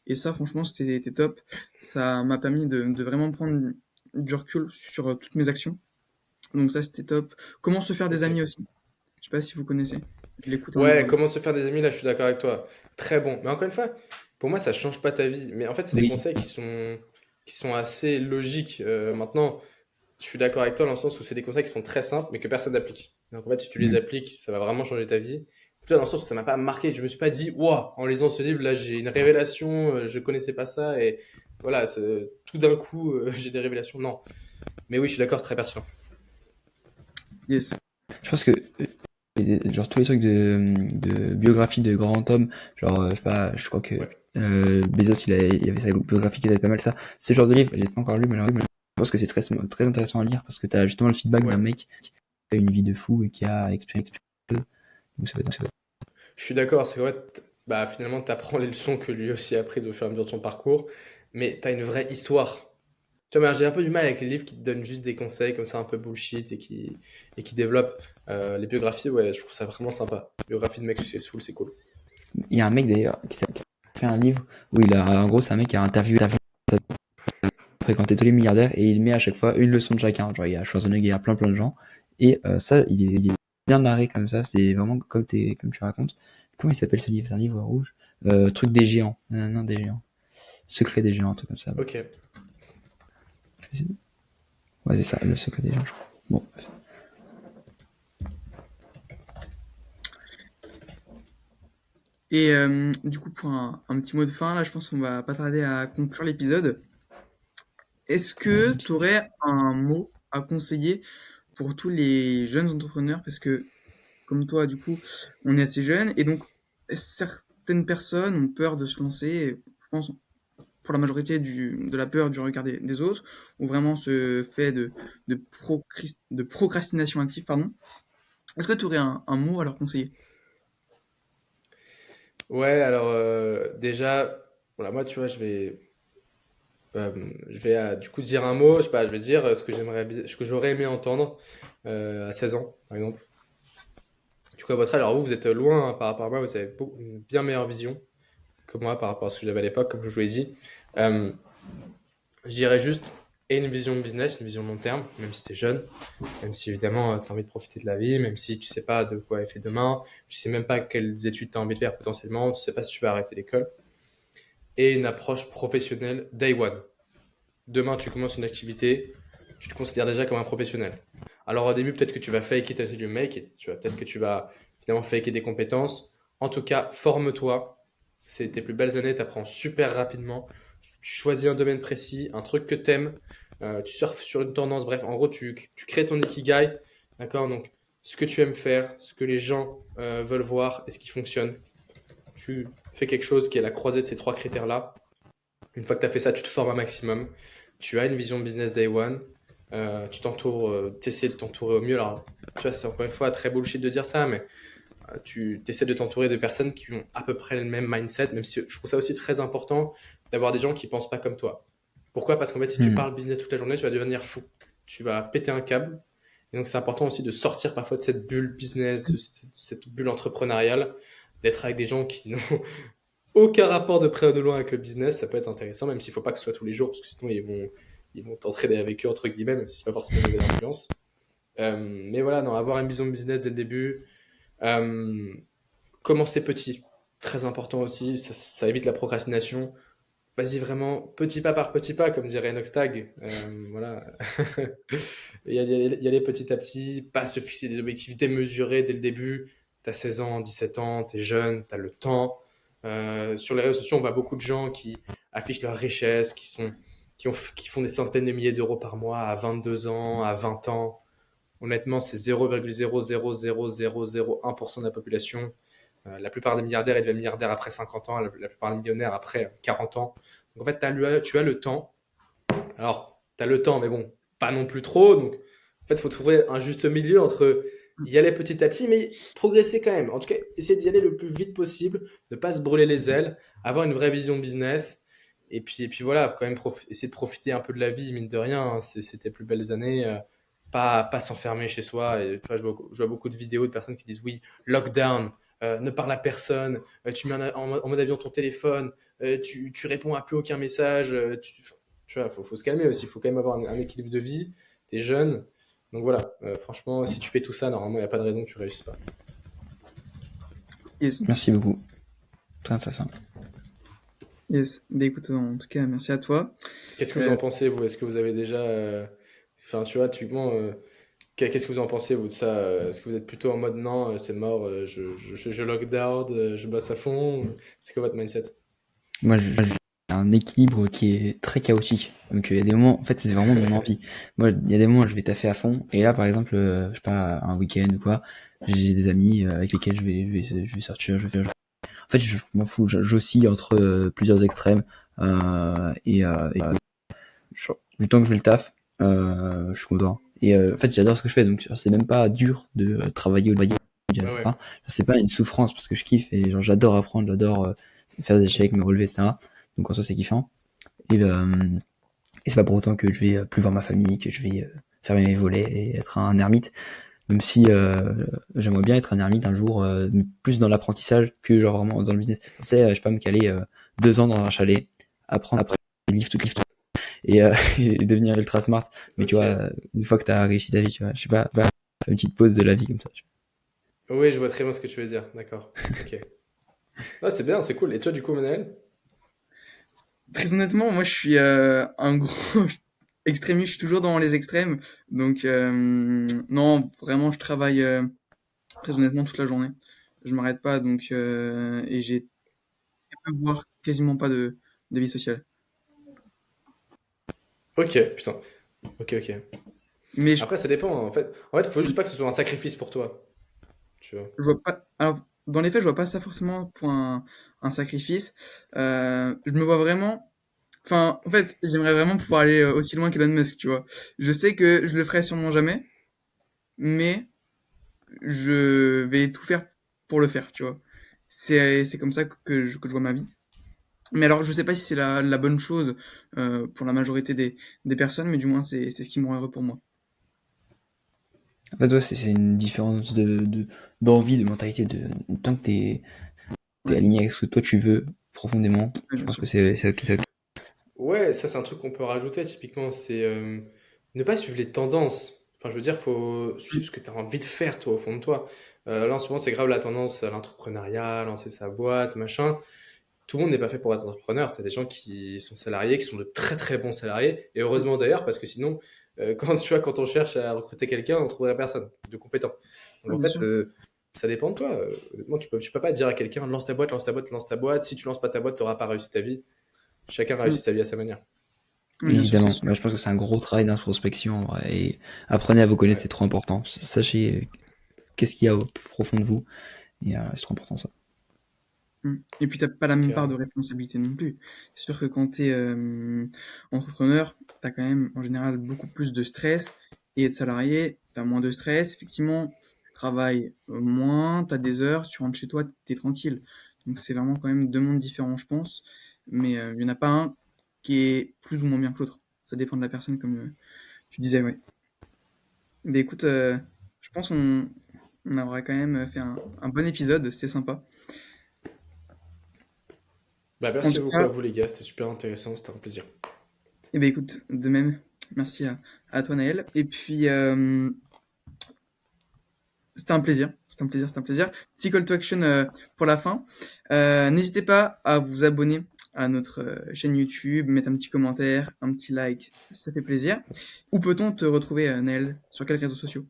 Et ça, franchement, c'était top. Ça m'a permis de vraiment prendre du recul sur toutes mes actions. Donc ça, c'était top. Comment se faire des Ok. amis aussi. Je sais pas si vous connaissez. Je l'écoute un Ouais, livre. comment se faire des amis, là, je suis d'accord avec toi. Très bon. Mais encore une fois, pour moi, ça change pas ta vie. Mais en fait, c'est des Oui. conseils qui sont assez logiques. Maintenant, je suis d'accord avec toi dans le sens où c'est des conseils qui sont très simples, mais que personne n'applique. Donc en fait, si tu les Mm. appliques, ça va vraiment changer ta vie. Tu vois, dans le sens où ça m'a pas marqué. Je me suis pas dit, waouh, en lisant ce livre, là, j'ai une révélation, je connaissais pas ça, et voilà, tout d'un coup, j'ai des révélations. Non. Mais oui, je suis d'accord, c'est très pertinent. Yes. Je pense que genre tous les trucs de biographie de grands hommes, genre je sais pas, je crois que Ouais. Bezos il avait sa biographie qui était pas mal ça. C'est le genre de livre, je l'ai pas encore lu mais je pense que c'est très intéressant à lire parce que t'as justement le feedback d'un Ouais. mec qui a une vie de fou et qui a expérimenté. Donc ça peut être. Je suis d'accord, c'est vrai. Bah, finalement, tu apprends les leçons que lui aussi a apprises au fur et à mesure de son parcours, mais tu as une vraie histoire. Tu vois, mais j'ai un peu du mal avec les livres qui te donnent juste des conseils comme ça un peu bullshit et qui développent les biographies. Ouais, je trouve ça vraiment sympa. Biographie de mec successful, c'est cool. Il y a un mec d'ailleurs qui a fait un livre où en gros, c'est un mec qui a fréquenté tous les milliardaires et il met à chaque fois une leçon de chacun. Genre, il y a Schwarzenegger, il y a plein de gens. Et ça, il est bien narré comme ça. C'est vraiment comme tu racontes. Comment il s'appelle ce livre? C'est un livre rouge. Truc des géants. Non, des géants. Secret des géants, un truc comme ça. Ok. Ouais, c'est ça, le secret des géants, je crois. Bon. Et du coup, pour un petit mot de fin, là, je pense qu'on va pas tarder à conclure l'épisode. Est-ce que Vas-y. tu aurais un mot à conseiller pour tous les jeunes entrepreneurs? Parce que, comme toi, du coup, on est assez jeunes et donc certaines personnes ont peur de se lancer. Je pense pour la majorité de la peur du regard des autres, ou vraiment ce fait de procrastination active, pardon. Est-ce que tu aurais un mot à leur conseiller? Ouais, alors déjà, voilà, moi, tu vois, je vais du coup dire un mot, je sais pas, je vais dire ce que j'aurais aimé entendre à 16 ans, par exemple. Du coup, à votre âge, alors vous êtes loin par rapport à moi, vous avez une bien meilleure vision que moi par rapport à ce que j'avais à l'époque, comme je vous l'ai dit. Euh, je dirais juste, et une vision business, une vision long terme, même si tu es jeune, même si évidemment tu as envie de profiter de la vie, même si tu sais pas de quoi est fait demain, tu sais même pas quelles études tu as envie de faire potentiellement, tu sais pas si tu vas arrêter l'école, et une approche professionnelle day one. Demain, tu commences une activité, tu te considères déjà comme un professionnel. Alors au début, peut-être que tu vas fake it until you make it, peut-être que tu vas finalement faker des compétences. En tout cas, forme-toi. C'est tes plus belles années, tu apprends super rapidement. Tu choisis un domaine précis, un truc que t'aimes, tu surfes sur une tendance, bref, en gros, tu crées ton ikigai, d'accord? Donc, ce que tu aimes faire, ce que les gens veulent voir et ce qui fonctionne. Tu fais quelque chose qui est à la croisée de ces trois critères-là. Une fois que tu as fait ça, tu te formes un maximum. Tu as une vision business day one. Tu t'entoures, essaies de t'entourer au mieux. Alors, tu vois, c'est encore une fois très bullshit de dire ça, mais tu essaies de t'entourer de personnes qui ont à peu près le même mindset, même si je trouve ça aussi très important d'avoir des gens qui pensent pas comme toi. Pourquoi? Parce qu'en fait, si tu Hmm. parles business toute la journée, tu vas devenir fou. Tu vas péter un câble. Et donc, c'est important aussi de sortir parfois de cette bulle business, de cette bulle entrepreneuriale, d'être avec des gens qui n'ont aucun rapport de près ou de loin avec le business. Ça peut être intéressant, même s'il faut pas que ce soit tous les jours, parce que sinon, ils vont t'entraîner avec eux, entre guillemets, même si c'est pas forcément une mauvaise influence. Mais voilà, non, avoir une vision business dès le début. Euh, Commencer petit, très important aussi, ça évite la procrastination. Vas-y vraiment petit pas par petit pas, comme dirait Enoch Stag. Voilà. Y aller petit à petit, pas se fixer des objectifs démesurés dès le début. T'as 16 ans, 17 ans, t'es jeune, t'as le temps. Sur les réseaux sociaux, on voit beaucoup de gens qui affichent leur richesse, qui font des centaines de milliers d'euros par mois à 22 ans, à 20 ans. Honnêtement, c'est 0,0000001% de la population. La plupart des milliardaires, ils deviennent milliardaires après 50 ans, la plupart des millionnaires après 40 ans. Donc en fait, tu as le temps. Alors, tu as le temps, mais bon, pas non plus trop. Donc en fait, il faut trouver un juste milieu entre y aller petit à petit, mais progresser quand même. En tout cas, essayer d'y aller le plus vite possible, ne pas se brûler les ailes, avoir une vraie vision business. Et puis voilà, quand même essayer de profiter un peu de la vie, mine de rien. Hein, c'est tes plus belles années. Pas s'enfermer chez soi. Et, tu vois, je vois beaucoup de vidéos de personnes qui disent oui, lockdown, ne parle à personne, tu mets en mode avion ton téléphone, tu réponds à plus aucun message. Tu vois, faut se calmer aussi, il faut quand même avoir un équilibre de vie. T'es jeune. Donc voilà, franchement, si tu fais tout ça, normalement, il n'y a pas de raison que tu réussisses pas. Yes, Merci beaucoup. Très intéressant. yes. Ben écoute, en tout cas, merci à toi. Qu'est-ce que vous Euh, en pensez, vous? Est-ce que vous avez déjà. Enfin, tu vois, typiquement, qu'est-ce que vous en pensez, vous, de ça? Est-ce que vous êtes plutôt en mode non, c'est mort, je lockdown, je bosse à fond? C'est quoi votre mindset? Moi, j'ai un équilibre qui est très chaotique. Donc, il y a des moments, en fait, c'est vraiment mon envie. Moi, il y a des moments où je vais taffer à fond. Et là, par exemple, je sais pas, un week-end ou quoi, j'ai des amis avec lesquels je vais sortir, je vais faire. En fait, je m'en fous. J'oscille entre plusieurs extrêmes. Du temps que je fais le taf, je suis content. Et en fait, j'adore ce que je fais. Donc, c'est même pas dur de travailler ou de travailler, Ouais, ouais. etc. C'est pas une souffrance parce que je kiffe et genre, j'adore apprendre, j'adore faire des échecs, me relever, etc. Donc en soi, c'est kiffant. Et, Et c'est pas pour autant que je vais plus voir ma famille, que je vais fermer mes volets et être un ermite. Même si j'aimerais bien être un ermite un jour, mais plus dans l'apprentissage que genre vraiment dans le business. Tu sais, je sais pas, me caler 2 ans dans un chalet, apprendre après lift et, et devenir ultra smart. Mais tu Ok. vois, une fois que t'as réussi ta vie, tu vois, je sais pas, une petite pause de la vie comme ça. Oui, je vois très bien ce que tu veux dire. D'accord. Ok. Ah, c'est bien, c'est cool. Et toi, du coup, Manel? Très honnêtement, moi, je suis un gros extrémiste. Je suis toujours dans les extrêmes. Donc, non, vraiment, je travaille très honnêtement toute la journée. Je m'arrête pas. Donc, et j'ai voire quasiment pas de vie sociale. Ok, putain. Ok, ok. Mais Après, ça dépend. En fait, faut juste pas que ce soit un sacrifice pour toi. Tu vois. je vois pas. Alors, dans les faits, je vois pas ça forcément pour un sacrifice. Je me vois vraiment. Enfin, en fait, j'aimerais vraiment pouvoir aller aussi loin qu'Elon Musk, tu vois. Je sais que je le ferai sûrement jamais, mais je vais tout faire pour le faire, tu vois. C'est comme ça que je vois ma vie. Mais alors, je sais pas si c'est la bonne chose pour la majorité des personnes, mais du moins, c'est ce qui me rend heureux pour moi. En fait, ouais, c'est une différence d'envie, de mentalité. Tant que t'es Ouais, aligné avec ce que toi tu veux profondément, ouais, je bien pense sûr. que c'est ok. Ouais, ça, c'est un truc qu'on peut rajouter, typiquement. C'est ne pas suivre les tendances. Enfin, je veux dire, faut suivre Mm, ce que tu as envie de faire, toi, au fond de toi. Là, en ce moment, c'est grave la tendance à l'entrepreneuriat, lancer sa boîte, machin. Tout le monde n'est pas fait pour être entrepreneur. Tu as des gens qui sont salariés, qui sont de très très bons salariés. Et mm. heureusement d'ailleurs, parce que sinon, quand on cherche à recruter quelqu'un, on ne trouverait personne de compétent. Donc Ouais, en bien fait, sûr. ça dépend de toi. Honnêtement, tu peux pas dire à quelqu'un, lance ta boîte, lance ta boîte, lance ta boîte. Si tu lances pas ta boîte, tu n'auras pas réussi ta vie. Chacun Mm. réussit sa vie à sa manière. Bien sûr, c'est Évidemment, sûr. bah, je pense que c'est un gros travail d'introspection en vrai, et apprenez à vous connaître, Ouais. c'est trop important. Sachez qu'est-ce qu'il y a au plus profond de vous, et c'est trop important ça. Mm. Et puis, t'as pas la même part de Carrément. responsabilité non plus. C'est sûr que quand t'es entrepreneur, t'as quand même en général beaucoup plus de stress. Et être salarié, t'as moins de stress. Effectivement, tu travailles moins, t'as des heures, tu rentres chez toi, t'es tranquille. Donc, c'est vraiment quand même deux mondes différents, je pense. Mais il y en a pas un qui est plus ou moins bien que l'autre. Ça dépend de la personne, comme tu disais, ouais. Mais écoute, je pense on aura quand même fait un bon épisode. C'était sympa. Bah, En merci tout beaucoup à cas, vous, les gars. C'était super intéressant. C'était un plaisir. eh ben écoute, de même, merci à toi Naël. Et puis, c'était un plaisir, c'était un plaisir, c'était un plaisir. Petit call to action pour la fin. N'hésitez pas à vous abonner à notre chaîne YouTube, mettre un petit commentaire, un petit like, ça fait plaisir. Où peut-on te retrouver, Naël? Sur quels réseaux sociaux?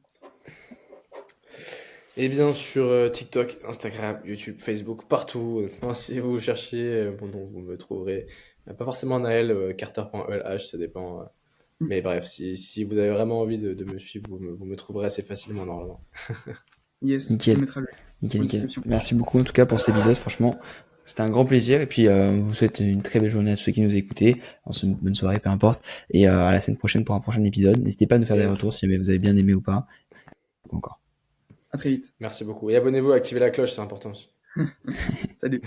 Et bien sur TikTok, Instagram, YouTube, Facebook, partout. Honnêtement, si vous cherchez mon nom, vous me trouverez. Pas forcément Naël, carter.elh, ça dépend. Mm. Mais bref, si vous avez vraiment envie de me suivre, vous me trouverez assez facilement normalement. Yes, on Nickel, mettra le lien nickel, en nickel. description. Merci beaucoup en tout cas pour cet épisode, franchement, c'était un grand plaisir, et puis on vous souhaite une très belle journée à tous ceux qui nous écoutent, une bonne soirée, peu importe, et à la semaine prochaine pour un prochain épisode. N'hésitez pas à nous faire des Yes, retours si jamais vous avez bien aimé ou pas. Encore. À très vite. merci beaucoup. Et abonnez-vous, activez la cloche, c'est important aussi. Salut.